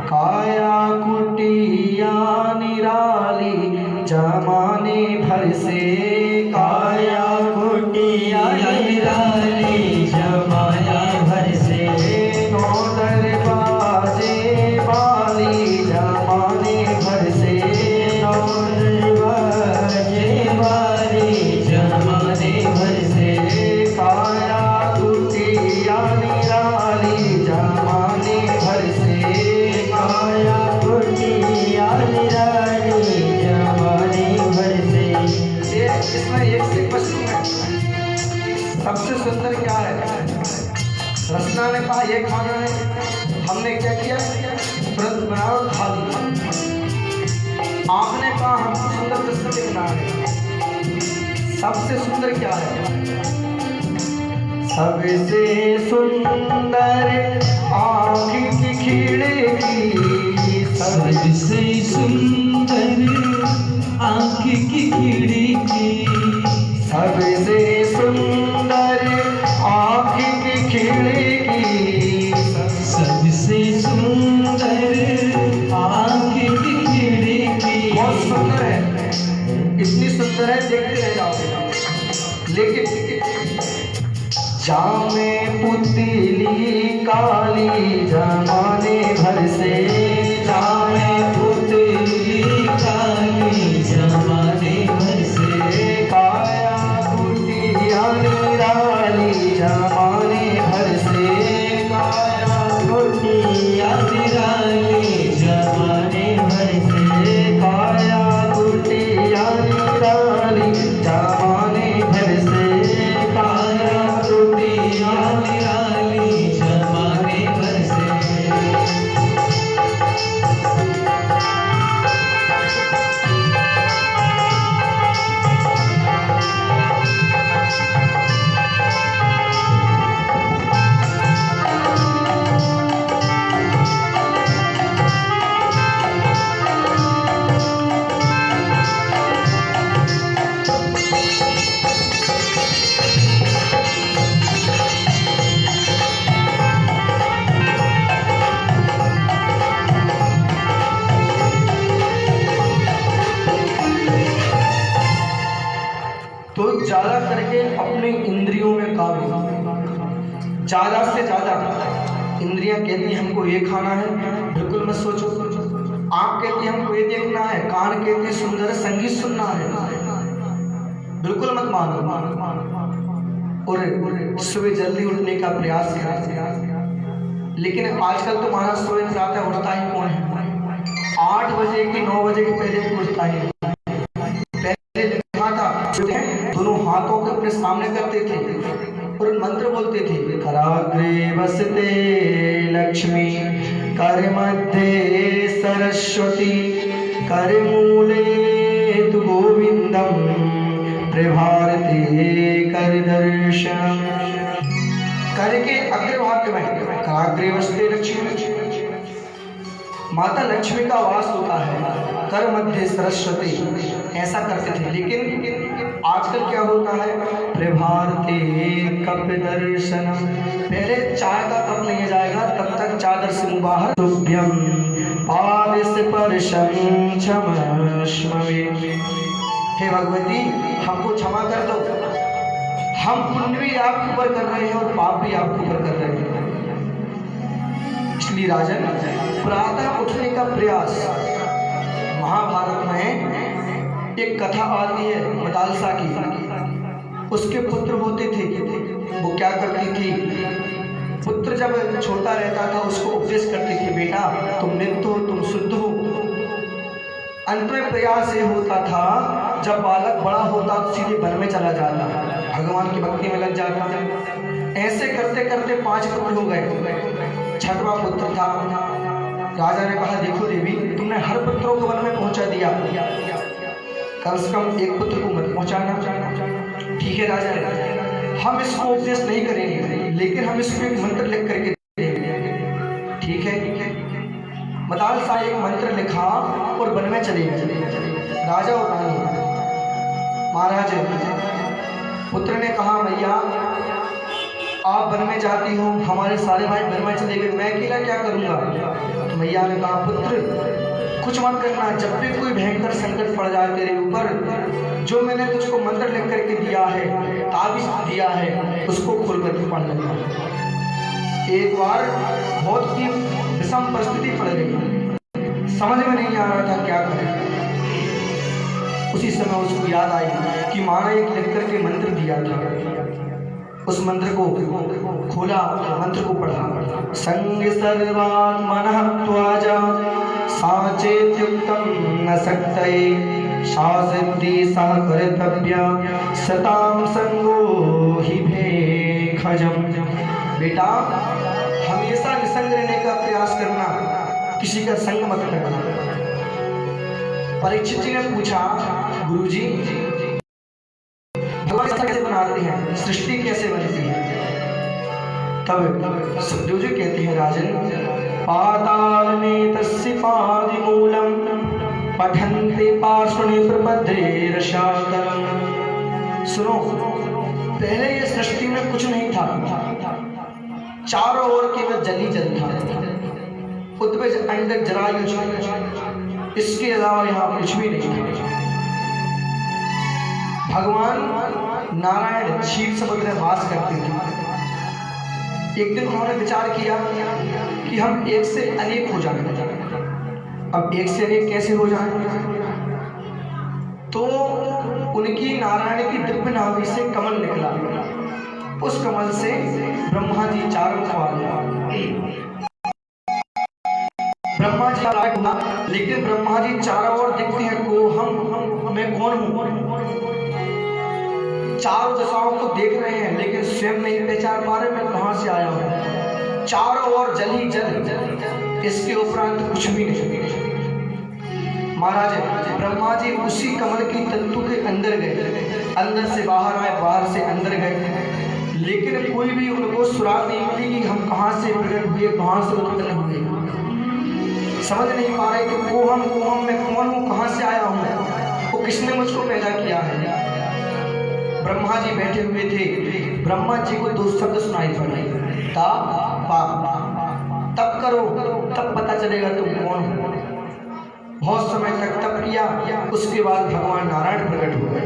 काया कुटिया निराली जमाने भर से, काया कुटिया निराली जमाने भर से, नौ दरवाजे वाली जमाने भर से, नौ दरवाजे वाली जमाने भर से, काया कुटिया निराली जमाने भर से, काया कुटिया निराली जमाने भर से। इसमें एक से पश्चिम है। सबसे सुंदर क्या है? रचना ने कहा ये खाना है, हमने क्या किया? तुरंत बनाओ खा लिया। आपने कहा हमको सुंदर दृश्य देखना है। सबसे सुंदर क्या है? सबसे सुंदर आँख की खिड़की, सबसे सुंदर आँख की खिड़की, सबसे सुंदर आँख की खिड़की, सबसे सुंदर आँख की खिड़की। बहुत सुंदर है, इतनी सुंदर है देखते रह जाओगे। लेकिन जामे पुतली काली जमाने भर से, जामे पुतली काली जमाने भर से, काया कुटिया निराली जमाने भर से, काया कुटिया निराली जमाने भर से, काया कुटिया निराली जमाने भर से, काया कुटिया निराली जमाने भर से। तो ज्यादा करके अपने इंद्रियों में काबू, ज्यादा से ज्यादा। इंद्रियां कहती हमको ये खाना है, बिल्कुल मत सोचो। आँख कहती हमको ये देखना है, कान कहती सुंदर संगीत सुनना है, बिल्कुल मत मानो। और सुबह जल्दी उठने का प्रयास करें। लेकिन आजकल तो मानस सुबह ज्यादा उठता ही कौन है? 8 बजे की 9 बजे के पहले उठता ही। पहले लिखा था दोनों हाथों को अपने सामने करते थे और मंत्र बोलते थे, कराग्रे वसते लक्ष्मी, कर मध्य सरस्वती, कर मूले तु गोविंदम, प्रभारते कर दर्शन। कर के अग्रभाग में कराग्रे वसते लक्ष्मी, माता लक्ष्मी का वास होता है, कर मध्य सरस्वती, ऐसा करते थे। लेकिन आजकल क्या होता है, प्रभारते कप दर्शन, पहले चाय का कप नहीं जाएगा तब तक चादर से मुंह बाहर, तुभ्यम पाद स्पर्शं क्षमस्मवे, हे भगवती हमको क्षमा कर दो, हम पुण्य भी आपके ऊपर कर रहे हैं और पाप भी आपके ऊपर कर रहे हैं। इसलिए राजन, प्रातः उठने का प्रयास, महाभारत में एक कथा आती है मदालसा की, उसके पुत्र होते थे, वो क्या करती थी, पुत्र जब छोटा रहता था उसको उपदेश करती थी, बेटा तुम नित्य हो, तुम शुद्ध हो। अंत में प्रयास ये होता था, जब बालक बड़ा होता तो सीधे वन में चला जाता, भगवान की भक्ति में लग जाता। ऐसे करते करते 5 पुत्र हो गए, छठवां पुत्र था। राजा ने कहा, देखो देवी तुमने हर पुत्रों को वन में पहुंचा दिया, कम से कम एक पुत्र को मत पहुंचाना। ठीक है राजा, हम इसको उपदेश नहीं करेंगे, लेकिन हम इसको एक मंत्र लिख करके देंगे। ठीक है, मदालसा एक मंत्र लिखा और वन में चले गए। राजा और रानी, महाराज पुत्र ने कहा, मैया आप वन में जाती हो, हमारे सारे भाई वन में चले गए, मैं अकेला क्या करूंगा। तो मैया ने कहा, पुत्र कुछ मत करना, जब भी कोई भयंकर संकट पड़ जाए तेरे ऊपर, जो मैंने तुझको मंत्र लिख करके दिया है, ताबीज दिया है, उसको खोल करके पढ़ लेना। एक बार बहुत ही विषम परिस्थिति पड़ गई, समझ में नहीं आ रहा था क्या करें। उसी समय उसको याद आई कि माँ ने एक लिख करके मंत्र दिया था, उस मंत्र को खोला, मंत्र को पढ़ा, संग सर्वात्मनः त्वाजा साचेत्युक्तं न सक्तये, शासिद्धि सा कर्तव्या सताम संगो हि भेखजम। बेटा हमेशा निसंग रहने का प्रयास करना, किसी का संग मत करना। परीक्षित जी ने पूछा, गुरुजी भगवान कैसे बनाते हैं, सृष्टि कैसे बनती है। तब सुखदेव जी कहते हैं, राजन पाताल में तस्य पादिमूलम पठन्ते पार्श्वने प्रपद्रे रसातलम। सुनो, पहले ये सृष्टि में कुछ नहीं था, चारों ओर केवल जल ही जल था, उद्भिज अंडक जरायुज, इसके अलावा यहाँ कुछ भी नहीं था। भगवान नारायण क्षीर समुद्र में वास करते थे। एक दिन उन्होंने विचार किया कि हम एक से अनेक हो जाएंगे। अब एक से अनेक कैसे हो जाएंगे, तो उनकी नारायण की दिव्य नाभि से कमल निकला, उस कमल से ब्रह्मा जी चारों को ब्रह्मा जी हुआ, लेकिन ब्रह्मा जी चारों ओर दिखते हैं, को हम मैं कौन हूं। चारों दिशाओं को देख रहे हैं, लेकिन स्वयं नहीं पहचान पा रहे मैं कहां से आया हूं। चारों ओर जल ही जल, इसके उपरांत कुछ भी नहीं। महाराज ब्रह्मा जी उसी कमल की तंतु के अंदर गए, अंदर से बाहर आए, बाहर से अंदर गए, लेकिन कोई भी उनको सुराग नहीं मिली कि हम कहां से प्रकट हुए, कहां से उत्पन्न हुए। समझ नहीं पा रहे कि कोहम मैं कौन हूँ, कहाँ से आया हूँ, वो किसने मुझको पैदा किया है। ब्रह्मा जी बैठे हुए थे, ब्रह्मा जी को 2 शब्द सुनाई पड़े, ता पा। तप करो, तब पता चलेगा तुम कौन हो। बहुत समय तक तप किया, उसके बाद भगवान नारायण प्रकट हुए।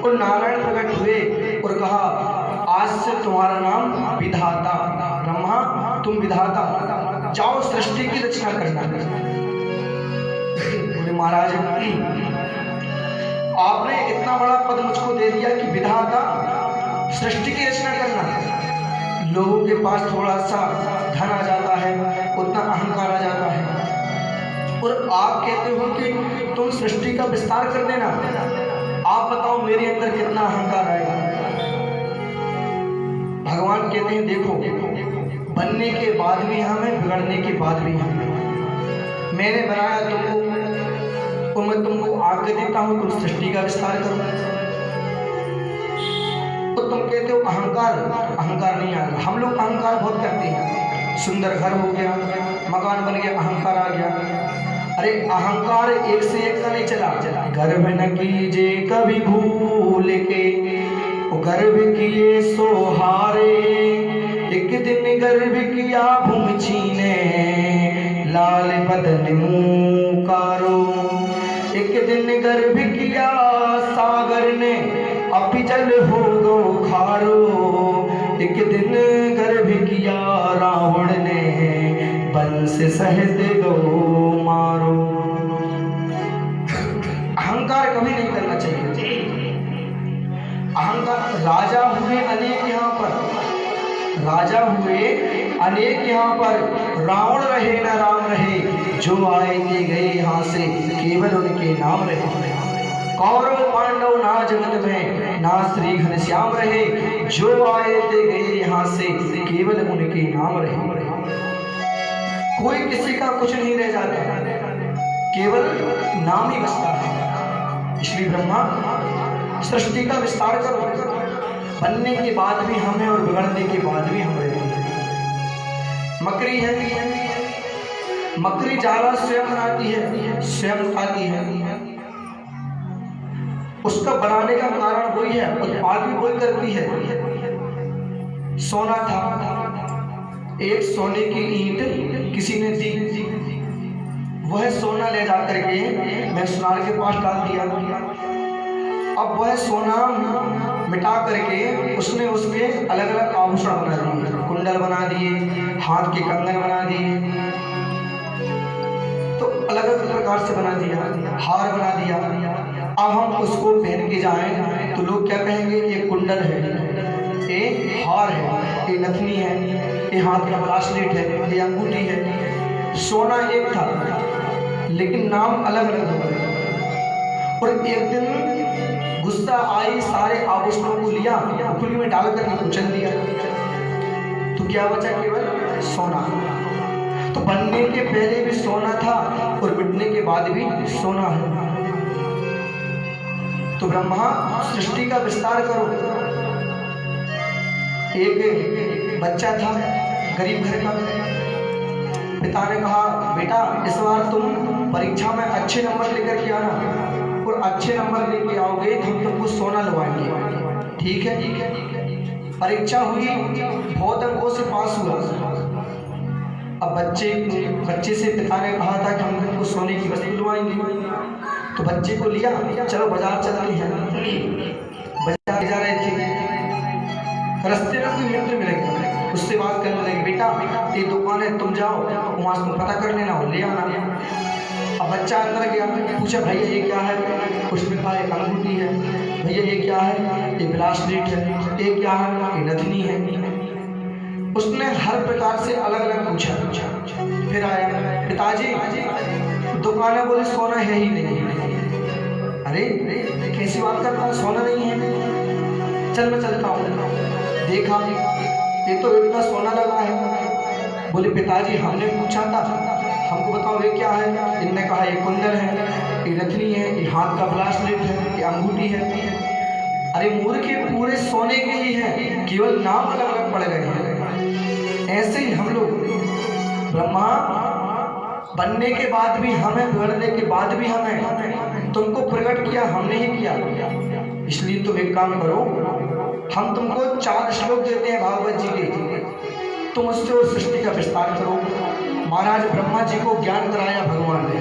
और नारायण प्रकट हुए और कहा, आज से तुम्हारा नाम विधाता, ब्रह्मा तुम विधाता, जाओ सृष्टि की रचना करना। बोले महाराज आपने इतना बड़ा पद मुझको दे दिया कि विधाता, सृष्टि की रचना करना। लोगों के पास थोड़ा सा धन आ जाता है, उतना अहंकार आ जाता है, और आप कहते हो कि तुम सृष्टि का विस्तार कर देना। आप बताओ मेरे अंदर कितना अहंकार आएगा। भगवान कहते हैं देखो, बनने के बाद भी हम हैं, बिगड़ने के बाद भी हम हैं। मैंने बनाया तुमको और मैं तुमको आज्ञा देता हूं तुम सृष्टि का विस्तार करो। तो तुम कहते हो अहंकार, अहंकार नहीं आएगा। हम लोग अहंकार बहुत करते हैं। सुंदर घर हो गया, मकान बन गया, अहंकार आ गया। अरे अहंकार एक से एक का नहीं चला। गर्भ न कीजे कभी भूल के, गर्भ किए सोहारे, एक दिन गर्भ किया भूमि छीने, लाल बदन मुकारो। एक दिन गर्भ किया सागर ने, अपिजल हो गो खारो। एक दिन गर्भ किया रावण ने, बंस सहित गो मारो। अहंकार कभी नहीं करना चाहिए। अहंकार, राजा हुए अनेक यहाँ पर, राजा हुए अनेक यहाँ पर, रावण रहे न राम रहे, जो आए थे गए यहाँ से, केवल उनके नाम रहे। कौरव पांडव ना जगत में, ना श्री घनश्याम रहे, जो आए थे गए यहाँ से, केवल उनके नाम रहे। कोई किसी का कुछ नहीं रह जाता, केवल नाम ही बचता है। इसलिए ब्रह्मा सृष्टि का विस्तार करो। बनने के बाद भी हम हैं और बिगड़ने के बाद भी हम रहते हैं। मकड़ी है, मकड़ी जाला स्वयं बनाती है, स्वयं खाती है। उसका बनाने का कारण वही है, उत्पाद भी वही करती है। सोना था, एक सोने की ईंट किसी ने दी, वह सोना ले जाकर के मैं सुनार के पास डाल दिया। अब वह सोना मिटा करके उसने उसके अलग अलग आभूषण बना दिए, कुंडल बना दिए, हाथ के कंगन बना दिए, तो अलग अलग प्रकार से बना दिया, हार बना दिया। अब हम उसको पहन के जाएं तो लोग क्या कहेंगे, ये कुंडल है, ये हार है, ये नथनी है, ये हाथ का ब्रासलेट है, ये अंगूठी है। सोना एक था लेकिन नाम अलग अलग हो गए। और एक दिन गुस्सा आई, सारे आभूषणों को लिया, खुली में डालकर के कुचल दिया, तो क्या बचा, केवल सोना। तो बनने के पहले भी सोना था और मिटने के बाद भी सोना है। तो ब्रह्मा सृष्टि का विस्तार करो। एक बच्चा था गरीब घर का, पिता ने कहा बेटा इस बार तुम परीक्षा में अच्छे नंबर लेकर के आना, और अच्छे नंबर लेके आओगे तो हम तुमको सोना लवाएंगे। ठीक है। परीक्षा हुई, बहुत अंकों से पास हुआ। अब बच्चे से पिता ने कहा था कि हम तुमको सोने की वस्तु लवाएंगे, तो बच्चे को लिया, चलो बाजार चलते हैं। बाजार जा रहे थे, रास्ते में कोई मित्र मिल गया, उससे बात करने लगे, बेटा ये दुकान है, तुम जाओ वहां से तुम पता कर लेना और ले आना। अब बच्चा अंदर गया, पूछा भैया ये क्या है, उसने कहा एक अंगूठी है। भैया ये क्या है, ये ब्रासलेट है। ये क्या है, ये नथनी है। उसने हर प्रकार से अलग अलग पूछा। फिर आया, पिताजी दुकान है, बोले सोना है ही नहीं। अरे कैसी बात करता है, सोना नहीं है, चल मैं चलता हूँ। देखा ये तो इतना सोना लगा है। बोले पिताजी हमने पूछा था, हमको बताओ ये क्या है। इनने कहा ये कुंडल है, ये रथनी है, ये हाथ का ब्रासलेट है, ये अंगूठी है। अरे मूर्ख, के पूरे सोने के ही हैं, केवल नाम अलग अलग पड़ गए हैं। ऐसे ही हम लोग ब्रह्मा बनने के बाद भी हमें, बिगड़ने के बाद भी हमें, तुमको प्रकट किया हमने ही किया। इसलिए तुम एक काम करो, हम तुमको 4 श्लोक देते हैं भागवत जी के, तुम उससे उस सृष्टि का विस्तार करो। महाराज ब्रह्मा जी को ज्ञान कराया भगवान ने।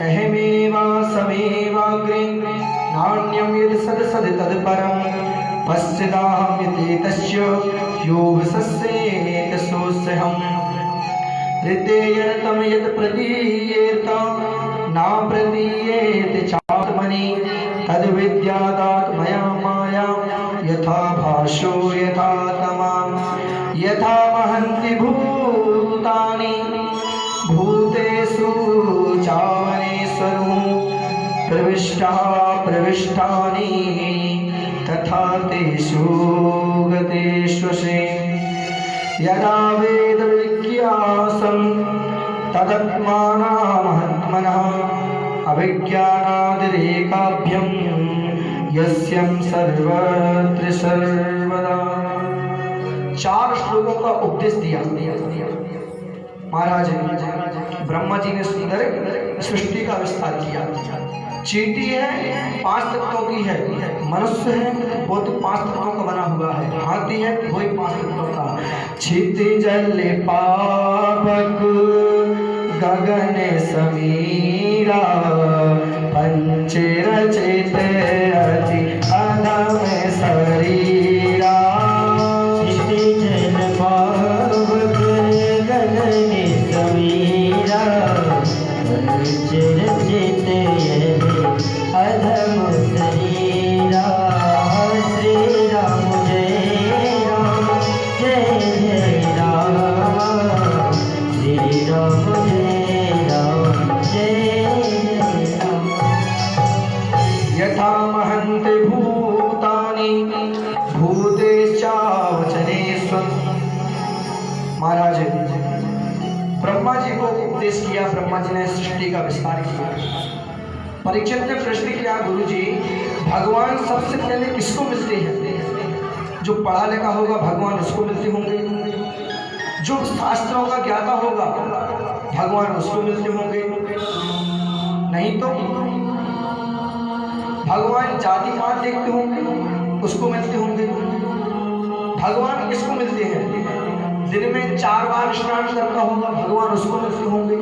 अहमेवा समेवाग्रे नान्यम यद सद सद तद परम पश्चिदाहम्यते तस्य योग सस्येत सोऽस्यहम् ऋतेयतम यद प्रतीयेत ना प्रतीयेत चात्मनि तद विद्यादात् मया माया यथा भाषो यथा तमाम यथा महन्ति भूतानि भूतेषु चावनेश्वरो प्रविष्टा प्रविष्टानि तथा यथा तेषु गतेष्वसे यदा वेदविज्ञासं तदत्मानामहत्मनः अभिज्ञानादिरेकाभ्यं यस्यं सर्वत्र सर्वदा। 4 श्लोकों का उपदेश दिया महाराज ब्रह्मा जी ने सुंदर सृष्टि का विस्तार किया। चींटी है 5 तत्वों की है, मनुष्य है वो तो 5 तत्वों का बना हुआ है, हाथी है वो ही 5 तत्वों का। क्षिति जल पावक गगन समीरा पंच रचित अति अधम शरीरा। क्षिति जल पावक गगन समीरा पंच रचित अधम शरीरा। श्री राम जय राम जय जय राम। श्री राम जय राम जय जय राम। यथा महन्ति भूतानि भूतेश्चावचनेष्वन्। महाराज ब्रह्मा जी को उपदेश किया, ब्रह्मा जी ने सृष्टि का विस्तार किया। परीक्षित ने प्रश्न किया गुरु जी भगवान सबसे पहले किसको मिलते हैं? जो पढ़ा लिखा होगा भगवान उसको मिलते होंगे, जो शास्त्रों का ज्ञाता होगा भगवान उसको मिलते होंगे, नहीं तो भगवान जाति पात देखते होंगे उसको मिलते होंगे। भगवान किसको मिलते हैं? दिन में 4 बार स्नान करता होगा भगवान उसको मिलते होंगे।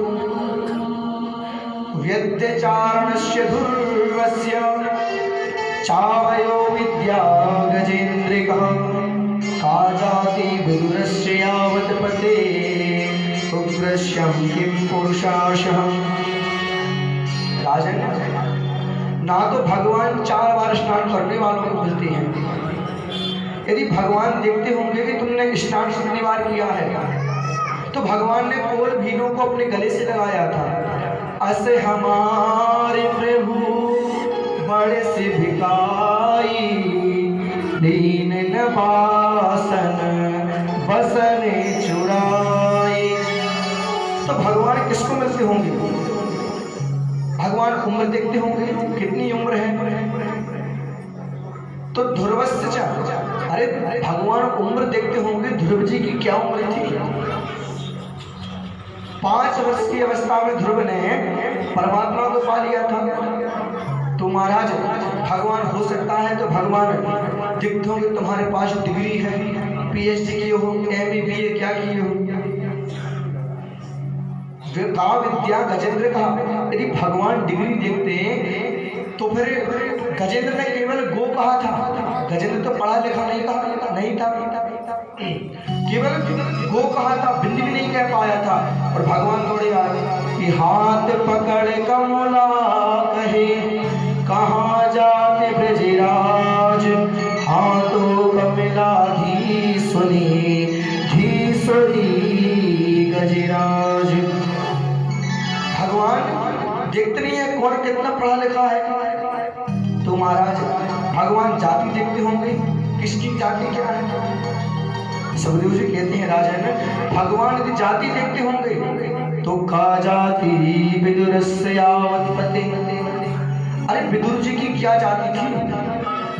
व्यत्यचारणस्य ध्रुवस्य चावयो विद्या गजेन्द्रिकः का जाति विदुरस्य यावत् पते उग्रश्यं किं पुरुषाशः। राजन ना तो भगवान 4 बार स्नान करने वालों को मिलते हैं। यदि भगवान देखते होंगे कि तुमने स्नान कितनी बार किया है तो भगवान ने कोल भीनों को अपने गले से लगाया था। असे हमारे प्रभु बड़े से भिखाई दीन नवासन बसने चुराई। तो भगवान किसको मिलते होंगे? भगवान उम्र देखते होंगे कितनी उम्र है तो ध्रुवस्य च। अरे भगवान उम्र देखते होंगे, ध्रुव जी की क्या उम्र थी? 5 वर्ष की अवस्था में ध्रुव ने परमात्मा को पा लिया था। तो महाराज भगवान हो सकता है तो भगवान दिखते होंगे तुम्हारे पास डिग्री है, PhD किए हो, MA BA क्या किए हो। का विद्या गजेंद्र का। यदि भगवान डिग्री देखते तो फिर गजेंद्र ने केवल गो कहा था, गजेंद्र तो पढ़ा लिखा नहीं था, केवल गो कहा था, बिंदी भी नहीं कह पाया था। और भगवान दौड़े आए कि हाथ पकड़ कमला कहे कहाँ जाते ब्रजराज हाथों कमला धी सुनी गजराज। भगवान देखते नहीं है कौन कितना पढ़ा लिखा है। तो महाराज भगवान जाति देखते होंगे, किसकी जाति क्या है? सुखदेव जी कहते हैं राजन भगवान यदि जाति देखते होंगे तो का जाति विदुरस्य यावत् पते। अरे विदुर जी की क्या जाति थी?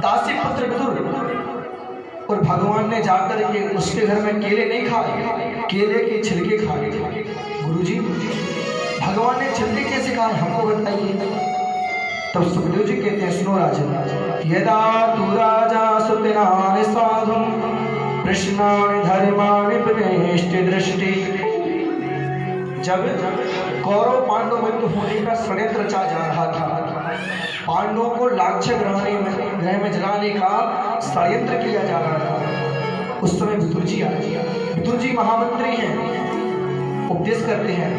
दासी पुत्र विदुर। और भगवान ने जाकर के उसके घर में केले नहीं खाए, केले के छिलके खाए। गुरुजी भगवान ने छिलके कैसे खाए हमको बताइए। तब सुखदेव जी कहते हैं सुनो राजन यदा तु राजा सुतनानि साधुं कृष्णानि धर्माणि प्रणेष्टि दृष्टि। जब कौरव पांडव मृत्यु होने का षड्यंत्र रचा जा रहा था, पांडवों को लाक्षय ग्रह में जलाने का षड्यंत्र किया जा रहा था, उस समय विदुर जी आए। विदुर जी महामंत्री हैं, उपदेश करते हैं।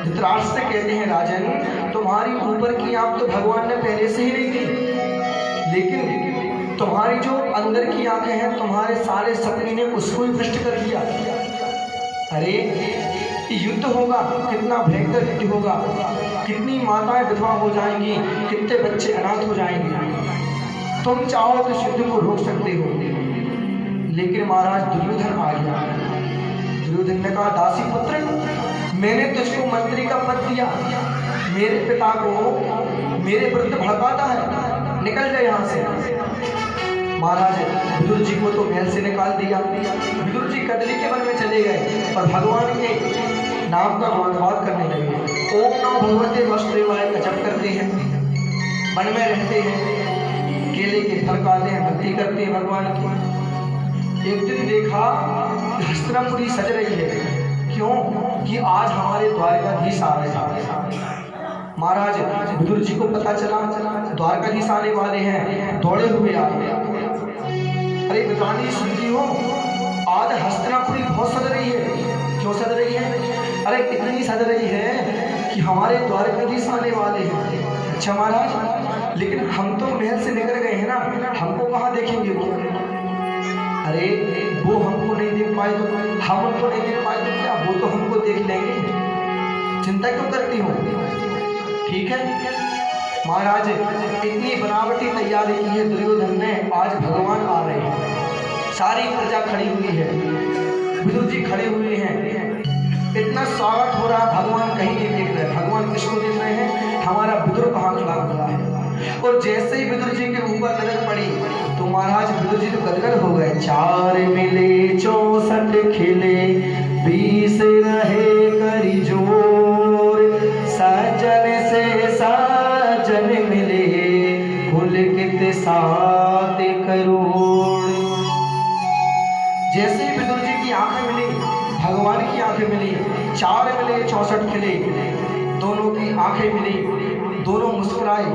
धृतराष्ट्र से कहते हैं राजन तुम्हारी ऊपर की आंख तो भगवान ने पहले से ही नहीं दी, लेकिन तुम्हारी जो अंदर की आंखें हैं तुम्हारे सारे सपने ने उसको ही भ्रष्ट कर दिया। अरे युद्ध होगा, कितना भयंकर युद्ध होगा, कितनी माताएं विधवा हो जाएंगी, कितने बच्चे अनाथ हो जाएंगे। तुम चाहो तो युद्ध को रोक सकते हो। लेकिन महाराज दुर्योधन आ गया। दुर्योधन ने कहा, दासी पुत्र, मैंने तुझको मंत्री का पद दिया, मेरे पिता को मेरे विरुद्ध भड़काता है, निकल जाए यहाँ से। महाराज विदुर जी को तो महल से निकाल दिया। विदुर जी कदली के वन में चले गए और भगवान के नाम का गुणगान करने लगे। ओम नमो भगवते वासुदेवाय का जप करते हैं, वन में रहते हैं, केले के फल खाते हैं, भक्ति करते हैं भगवान की। एक दिन देखा हस्तिनापुरी सज रही है। क्यों? कि आज हमारे द्वारकाधीश आ रहे हैं। महाराज विदुर जी को पता चला द्वारकाधीश आने वाले हैं, दौड़े हुए आ गए। अरे विद्वानी सुनती हो, आज हस्तिनापुरी बहुत सज रही है। क्यों सज रही है? अरे इतनी सज रही है कि हमारे द्वारकाधीश आने वाले हैं। अच्छा महाराज, लेकिन हम तो महल से निकल गए हैं ना, हमको कहाँ देखेंगे वो? अरे वो हमको नहीं देख पाए तो हम उनको नहीं देख पाए तो क्या, वो तो हमको देख लेंगे, चिंता क्यों करती हो? ठीक है महाराज, इतनी बनावटी तैयारी की है दुर्योधन ने। आज भगवान आ रहे हैं, सारी प्रजा खड़ी हुई है, विदुर जी खड़े हुए हैं, इतना स्वागत हो रहा है। भगवान कहीं नहीं देख रहे। भगवान किसको देख रहे हैं? हमारा विदुर कहाँ खड़ा हुआ है। और जैसे ही विदुर जी के ऊपर नजर पड़ी तो महाराज विदुर जी तो गदगद हो गए। 4 मिले 64 खिले, 20 रहे करी जोर, सजन से साजन मिले, पुलकित 7 करोड़। जैसे ही विदुर जी की आंखें मिली, भगवान की आंखें मिली, 4 मिले 64 खिले, दोनों की आंखें मिली, दोनों मुस्कुराए।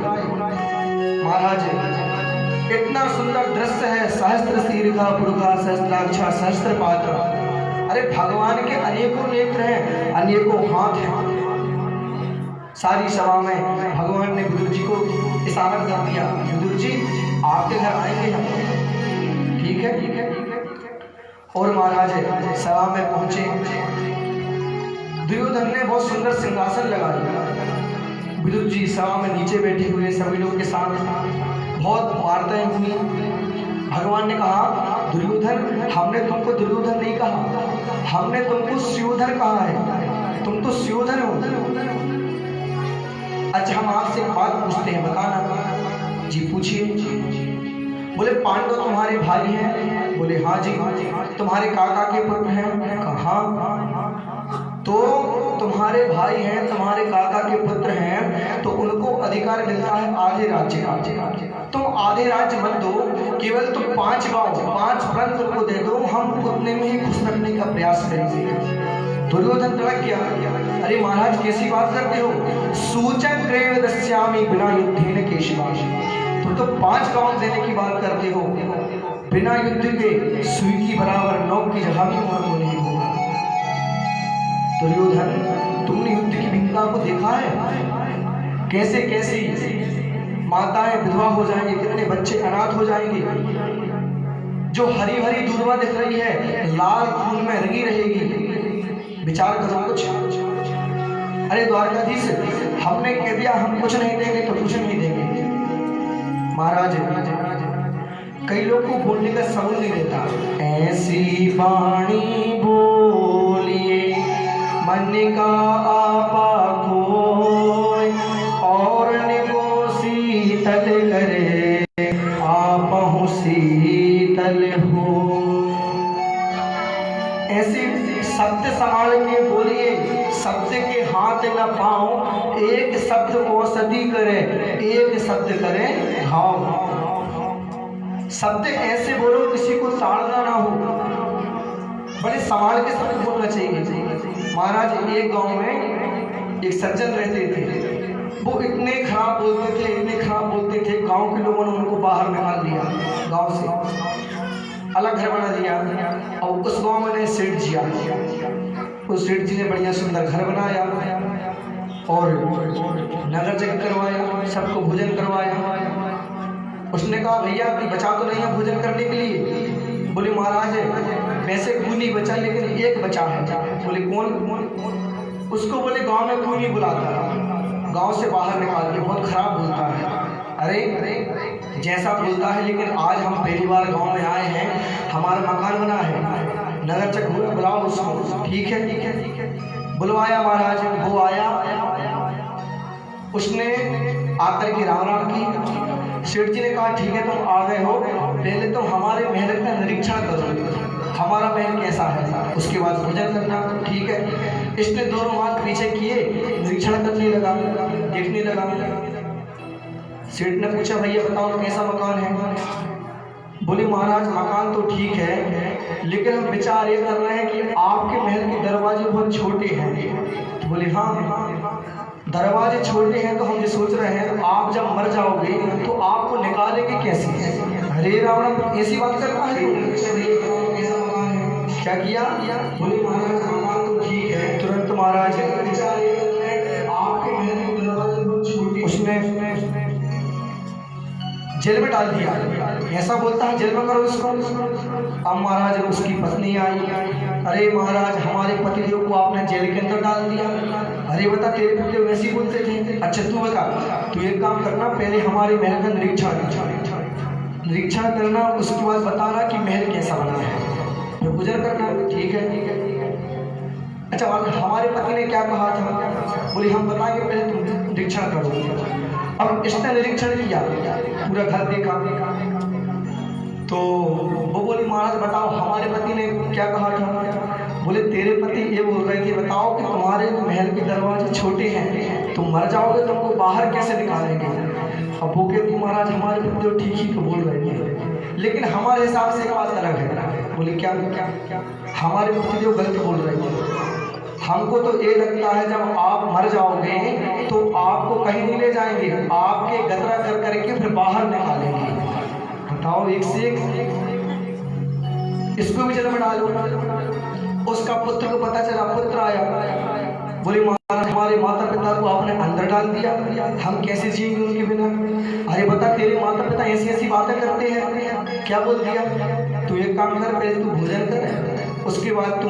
महाराज इतना सुंदर दृश्य है। सहस्त्र शीर्षा पुरुषा सहस्त्राक्षा सहस्त्र पात्र। अरे भगवान के अनेकों नेत्र हैं, अनेकों हाथ हैं। सारी सभा में भगवान ने विदुर जी को इशारा कर दिया, विदुर जी आपके घर आएंगे हम। ठीक है, ठीक है, ठीक है। और महाराज सभा में पहुंचे। दुर्योधन ने बहुत सुंदर सिंहासन लगा दिया। विदुर जी सभा में नीचे बैठे हुए सभी लोग के साथ बहुत वार्ताएं हुई। भगवान ने कहा, दुर्योधन, हमने तुमको दुर्योधन नहीं कहा, हमने तुमको सुयोधन कहा है, तुम तो सुयोधन हो। अच्छा हम आपसे एक बात पूछते हैं, बताना। जी पूछिए। बोले पांडव तुम्हारे भाई हैं? बोले हाँ जी। तुम्हारे काका के पुत्र हैं? कहा। तो तुम्हारे भाई हैं, तुम्हारे काका के पुत्र हैं, तो उनको अधिकार मिलता है आधे राज्य का। तुम आधे राज्य मत दो, केवल तुम 5 गांव 5 प्रांत उनको दे दो, हम उतने में ही खुश रखने का प्रयास करेंगे। दुर्योधन तड़क गया। अरे महाराज कैसी बात करते हो? सूचन क्रय दस्यामि बिना युद्धेन केशवाश। तुम तो 5 गांव देने की बात करते हो, बिना युद्ध के सुई की बराबर नौक की जगह भी उनको नहीं होगा। दुर्योधन, तुमने युद्ध की भिन्नता को देखा है? कैसे कैसी माताएं विधवा हो जाएंगी, कितने बच्चे अनाथ हो जाएंगे। जो हरी भरी दूर्वा दिख रही है, लाल खून में रंगी रहेगी। विचार करो कुछ। अरे द्वारकाधीश, हमने कह दिया हम कुछ नहीं देंगे तो कुछ नहीं देंगे। महाराज कई लोग को बोलने का समझ नहीं रहता। ऐसी वाणी बोलिए मन का आपा खोए, और निगो शीतल करे आपहु शीतल हो। ऐसे शब्द संभाल के बोलिए, शब्द के हाथ न पाओ, एक शब्द औषधि करे, एक शब्द करे घाव। शब्द ऐसे बोलो किसी को ताड़ना ना हो, बड़े संभाल के शब्द बोलना चाहिए। महाराज एक गांव में एक सज्जन रहते थे। वो इतने खराब बोलते थे, इतने खराब बोलते थे, गांव के लोगों ने उनको बाहर निकाल दिया, गांव से अलग घर बना दिया। और उस गांव में सेठ जी आ गया। उस सेठ जी ने बढ़िया सुंदर घर बनाया और नगर जग करवाया, सबको भोजन करवाया। उसने कहा, भैया आपकी बचा तो नहीं है भोजन करने के लिए? बोले महाराज वैसे कोई नहीं बचा, लेकिन एक बचा है। बोले कौन? उसको बोले गांव में कोई नहीं बुलाता, गांव से बाहर निकाल के, बहुत खराब बोलता है। अरे जैसा बोलता है, लेकिन आज हम पहली बार गांव में आए हैं, हमारा मकान बना है, नगर चक हुआ, बुलाओ उसको। ठीक है, बुलवाया महाराज, वो आया, उसने आकर के राम राम की। सेठ जी ने कहा ठीक है तुम आ गए हो, पहले तो हमारे महल का निरीक्षण करो, हमारा महल कैसा है, उसके बाद भोजन करना। ठीक है, इसने दोनों हाथ पीछे किए, निरीक्षण करने लगा, देखने लगा। सेठ ने पूछा भैया बताओ कैसा मकान है? बोले महाराज मकान तो ठीक है, लेकिन हम विचार ये कर रहे हैं कि आपके महल के दरवाजे बहुत छोटे हैं। तो बोले हाँ दरवाजे छोटे हैं, तो हम ये सोच रहे हैं आप जब मर जाओगे तो आपको निकालेंगे कैसे? अरे राम राम, ऐसी बात करता है? क्या किया? बोले महाराज मकान तो ठीक है। तुरंत महाराज आपके महल के दरवाजे बहुत छोटे, उसने जेल में डाल दिया। ऐसा बोलता है जेल में करो इसको। अब महाराज उसकी पत्नी आई, अरे महाराज हमारे पतिदेव को आपने जेल के अंदर डाल दिया। अरे बता तेरे पति वैसे ही बोलते थे। अच्छा तू बता, तू एक काम करना, पहले हमारे महल का निरीक्षण करना, उसके बाद बताना कि महल कैसा बना है, फिर गुजर करना। ठीक है। अच्छा हमारे पति ने क्या कहा था? बोले हम बताएंगे, पहले तुम निरीक्षण करो। अब इसने निरीक्षण किया, पूरा घर देखा, तो वो बोली महाराज बताओ हमारे पति ने क्या कहा था? बोले तेरे पति ये बोल रहे थे बताओ कि तुम्हारे महल के दरवाजे छोटे हैं, तुम मर जाओगे, तुमको बाहर कैसे निकालेंगे? अब वो कहती महाराज हमारे पति तो ठीक ही तो बोल रहे थे, लेकिन हमारे हिसाब से एक बात अलग है। बोले क्या? हमारे पति जो गलत बोल रहे थे, हमको तो ये लगता है जब आप मर जाओगे तो आपको कहीं नहीं ले जाएंगे, आपके गतरा कर करके फिर बाहर निकालेंगे। बताओ एक से एक, इसको भी जेल में डालो। उसका पुत्र को पता चला, पुत्र आया, बोले महाराज हमारे माता पिता को आपने अंदर डाल दिया, हम कैसे जिएंगे उनके बिना? अरे बता तेरे माता पिता ऐसी ऐसी बातें करते हैं, क्या बोल दिया? तू एक काम कर, पहले तू भोजन कर, उसके बाद तू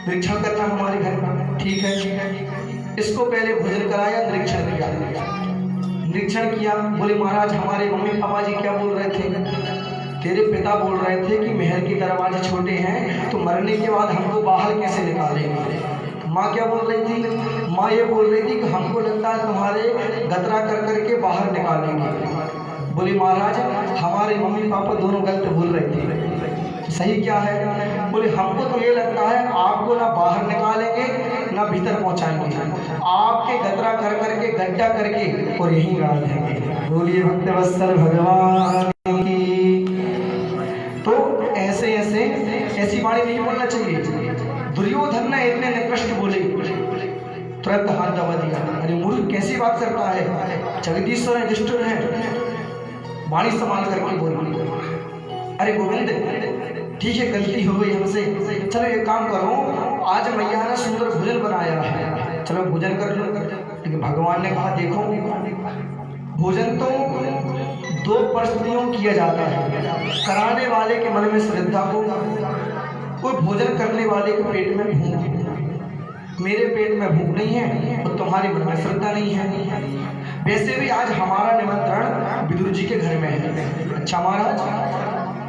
निरीक्षण करना हमारे घर का। ठीक है, इसको पहले भोजन कराया, निरीक्षण किया। बोले महाराज हमारे मम्मी पापा जी क्या बोल रहे थे? तेरे पिता बोल रहे थे कि महल के दरवाजे छोटे हैं, तो मरने के बाद हमको बाहर कैसे निकालेंगे? माँ क्या बोल रही थी? माँ ये बोल रही थी कि हमको लगता है तुम्हारे गतरा कर करके बाहर निकालेंगे। बोले महाराज हमारे मम्मी पापा दोनों गलत बोल रहे थे, सही क्या है? बोले हमको तो ये लगता है आपको ना बाहर निकालेंगे ना भीतर पहुंचाएंगे, आपके गतरा कर करके गड्ढा करके और यहीं गाड़ देंगे। बोलिए भक्तवत्सल भगवान की। तो ऐसे ऐसे ऐसी वाणी नहीं बोलना चाहिए। दुर्योधन ने इतने निकृष्ट बोले, तुरंत हाथ दबा दिया। अरे मूर्ख कैसी बात करता है, जगदीश्वर है, दुष्ट है, वाणी संभाल करके बोली। अरे गोविंद ठीक है गलती हो गई हमसे, चलो एक काम करो, आज मैया ने सुंदर भोजन बनाया है, चलो भोजन कर लो। लेकिन भगवान ने कहा देखो भोजन तो दो परिस्थितियों में किया जाता है, कराने वाले के मन में श्रद्धा हो और भोजन करने वाले के पेट में भूख। मेरे पेट में भूख नहीं है और तुम्हारे मन में श्रद्धा नहीं है। वैसे भी आज हमारा निमंत्रण विदुर जी के घर में है। अच्छा महाराज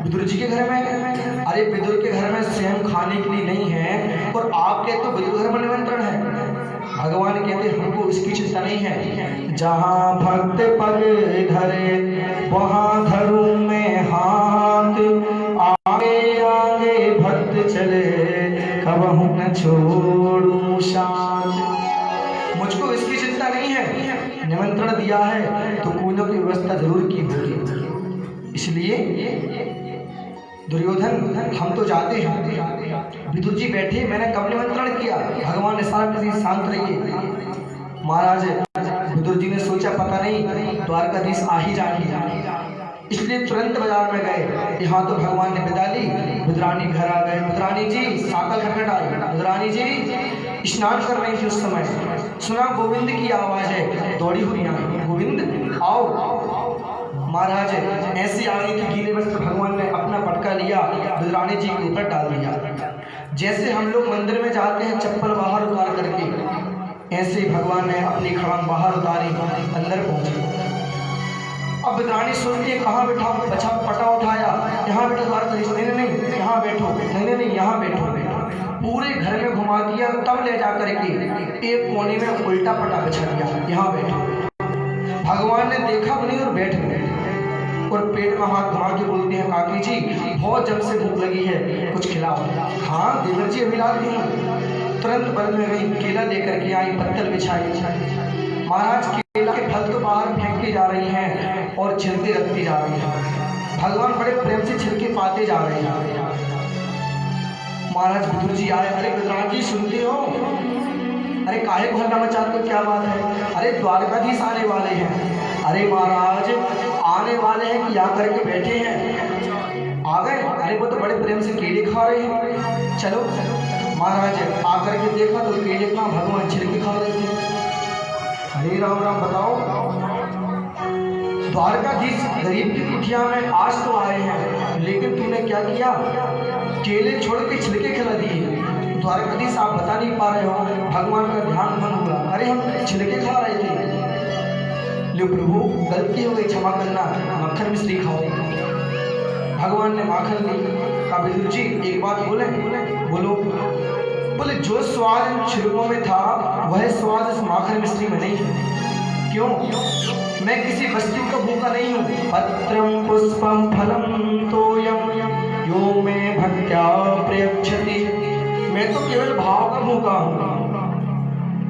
विदुर जी के घर में है? अरे विदुर के घर में स्वयं खाने के लिए नहीं है और आपके तो विदुर घर में निमंत्रण है। भगवान कहते हमको इसकी चिंता नहीं है। जहाँ भक्त पग धरे वहाँ धरूं मैं हाथ, आगे आगे भक्त चले कबहू न छोड़ूं साथ। मुझको इसकी चिंता नहीं है, निमंत्रण दिया है तो कोई ना कोई व्यवस्था जरूर की होगी। इसलिए दुर्योधन हम तो जाते हैं। विदुर जी बैठे, मैंने कब निमंत्रण किया? भगवान ने सारा किसी शांत रहिए। महाराज विदुर जी ने सोचा पता नहीं द्वारकाधीश आ ही जाएंगे, इसलिए तुरंत बाजार में गए। यहाँ तो भगवान ने विदा ली, विदुरानी घर आ गए। विदुरानी जी साकल खटखट आई, विदुरानी जी स्नान कर रही थी। उस समय सुना गोविंद की आवाज है, दौड़ी हुई आई, गोविंद आओ। महाराज ऐसी आगे की गीले वस्त्र भगवान ने अपना पटका लिया, विदुरानी जी के ऊपर डाल दिया। जैसे हम लोग मंदिर में जाते हैं चप्पल बाहर उतार करके, ऐसे भगवान ने अपनी खड़ांग बाहर उतारी, अंदर पहुंचे। अब विद्राणी सुनती है कहाँ बैठा, बचा पटा उठाया, यहाँ बैठो द्वारकाधीश, नहीं नहीं यहाँ बैठो, नहीं नहीं यहाँ बैठो। पूरे घर में घुमा दिया, तब ले जा करके एक कोने में उल्टा पटा बिछा दिया, यहाँ बैठो। भगवान ने देखा भी नहीं और बैठ गए और पेट में हाथ घुमा के बोलते हैं काकी जी बहुत जब से भूख लगी है, कुछ खिलाओ। हाँ देवर जी अभी ला दी हूँ। तुरंत बल में गई, केला लेकर के आई, पत्तल बिछाई। महाराज केला के फल तो बाहर फेंक के जा रही हैं और छिलके रखती जा रही हैं। भगवान बड़े प्रेम से छिलके पाते जा रहे हैं। महाराज विदुर जी आए, अरे विद्राण जी सुनते हो, अरे काहे को हल्ला मचाते हो, क्या बात है? अरे द्वारकाधीश आने वाले हैं। अरे महाराज आने वाले हैं कि यहाँ करके बैठे हैं, आ गए? अरे वो तो बड़े प्रेम से केले खा रहे हैं, चलो। महाराज आकर के देखा तो केले कहाँ, भगवान छिलके खा रहे थे। हरे राम राम, बताओ द्वारकाधीश गरीब की कुटिया में आज तो आए हैं, लेकिन तूने क्या किया, केले छोड़ के छिलके खिला दिए। द्वारकाधीश आप बता नहीं पा रहे हो, भगवान का ध्यान भंग हुआ। अरे हम छिलके खा रहे थे। लो प्रभु गलती हो गई, क्षमा करना, मक्खन मिश्री खाओ। भगवान ने माखन ली। कहा विदुर जी एक बात बोले? बोलो। बोले जो स्वाद छिलकों में था वह स्वाद इस माखन मिश्री में नहीं है। क्यों? मैं किसी वस्तु का भूखा नहीं हूँ। पत्रम पुष्पम फलम तोयम यो में भक्त्या प्रयच्छति। मैं तो केवल भाव का भूखा हूँ।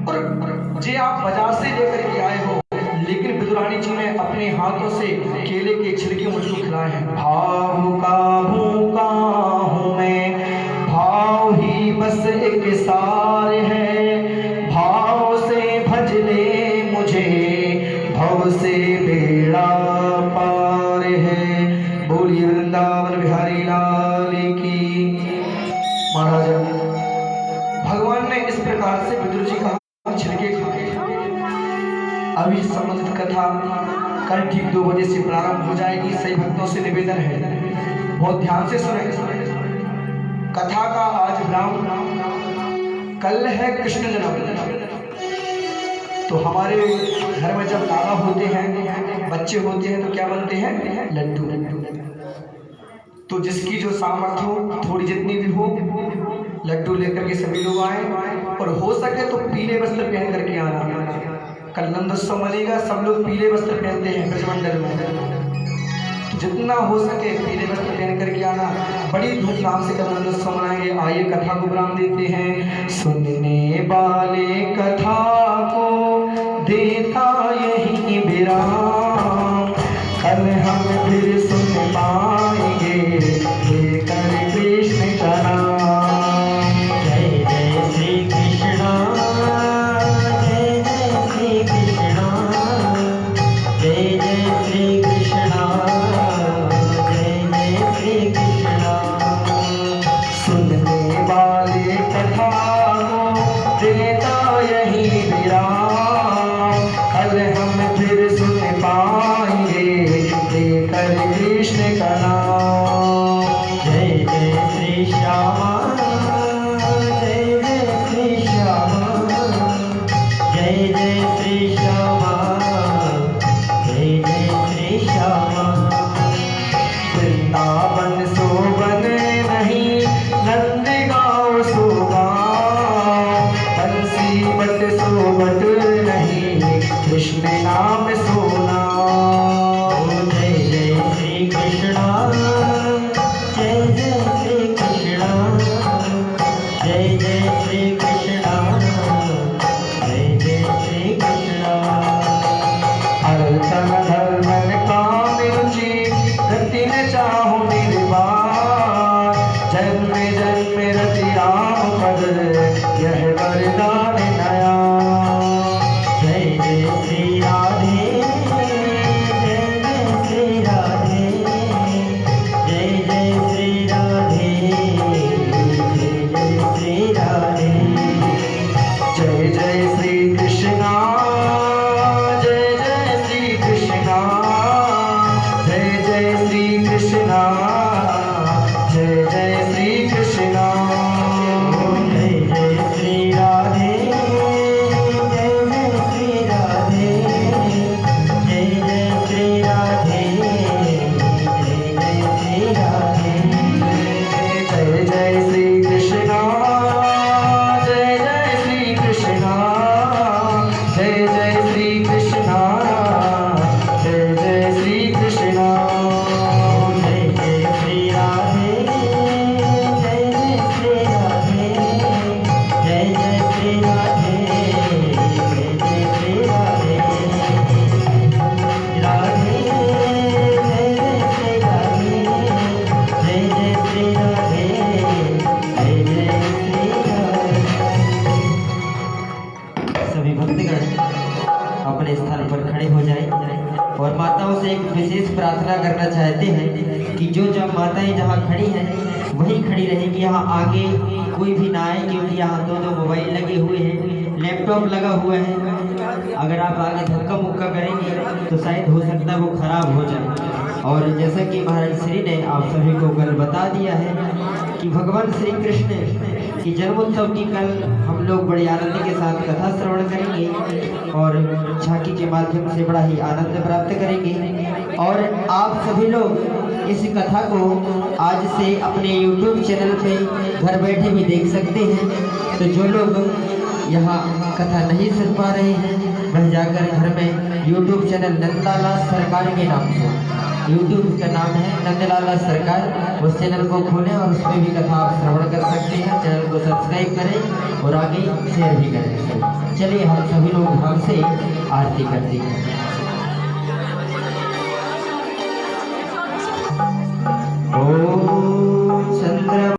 और जे आप बाजार से लेकर के आए हो, लेकिन विदुरानी जी ने अपने हाथों से केले के छिलके मुझको खिलाए हैं। भाव का भूखा हूँ मैं, भाव ही बस एक सार है। भाव से भज ले मुझे, भव से बेड़ा पार है। बोलिए वृंदावन बिहारी लाल की। महाराज भगवान ने इस प्रकार से विदुर जी का छिलके खाए। अभी संबंधित कथा कल ठीक 2 बजे से प्रारंभ हो जाएगी। सही भक्तों से निवेदन है बहुत ध्यान से सुने कथा का। आज ब्राह्मण, कल है कृष्ण जन्म। तो हमारे घर में जब दादा होते हैं, बच्चे होते हैं, तो क्या बनते हैं? लड्डू। तो जिसकी जो सामर्थ्य हो, थोड़ी जितनी भी हो, लड्डू लेकर के सभी लोग आए, और हो सके तो पीले वस्त्र पहन करके आना। कल नंदोत्सव मनेगा, सब लोग पीले वस्त्र पहनते हैं ब्रजमंडल में, तो जितना हो सके पीले वस्त्र पहन करके आना। बड़ी धूमधाम से कल नंदोत्सव मनाएंगे। आइए कथा को विराम देते हैं। सुनने वाले कथा को देता यही विराम, कल हम फिर सुन पाएंगे लेकर कृष्ण का नाम। जय जय श्री कृष्णा, जय जय श्री कृष्णा, जय जय श्री कृष्णा, जय जय श्री कृष्णा। सुनने वाले कथा को देता यही विराम, कल हम फिर सुन पाएंगे लेकर कृष्ण का नाम। जय जय श्री श्यामा, जय जय श्री श्यामा, जय जय श्री श्यामा, जय जय श्री श्यामा। वृंदावन सोवन नहीं, नंदगांव सोगांव, बंसी बट सोबत नहीं, कृष्ण नाम सोना। जय जय श्री कृष्णा, जय जय श्री कृष्णा, जय जय श्री कृष्णा, जय जय श्री कृष्णा। अर्चन धर्मन काम रुचि, गति न चाहूं निर्वाण, जन्म जन्म रति राम पद, यह वरदान नया। जय जय श्री राधे, जय जय श्री राधे, जय जय श्री राधे, जय जय श्री राधे। जय जय श्री कृष्णा, जय जय श्री कृष्णा, जय जय श्री कृष्णा, जय जय श्री कृष्णा। जय जय श्री राधे, प्रार्थना करना चाहते हैं कि जो जब माताएं जहाँ खड़ी हैं वहीं खड़ी रहेंगी, यहाँ आगे कोई भी ना आए, क्योंकि यहाँ दो मोबाइल लगे हुए हैं, लैपटॉप लगा हुआ है। अगर आप आगे धक्का मुक्का करेंगे तो शायद हो सकता है वो खराब हो जाए। और जैसा कि महाराज श्री ने आप सभी को कल बता दिया है कि भगवान श्री कृष्ण की जन्मोत्सव की कल हम लोग बड़े आनंद के साथ कथा श्रवण करेंगे और झांकी के माध्यम से बड़ा ही आनंद प्राप्त करेंगे। और आप सभी लोग इस कथा को आज से अपने YouTube चैनल पे घर बैठे भी देख सकते हैं। तो जो लोग यहाँ कथा नहीं सुन पा रहे हैं वह जाकर घर में YouTube चैनल नंदलाला सरकार के नाम से, YouTube का नाम है नंदलाला सरकार, उस चैनल को खोलें और उस पर भी कथा आप श्रवण कर सकते हैं। चैनल को सब्सक्राइब करें और आगे शेयर भी करें। चलिए हम सभी लोग भाव से आरती करते हैं। ओम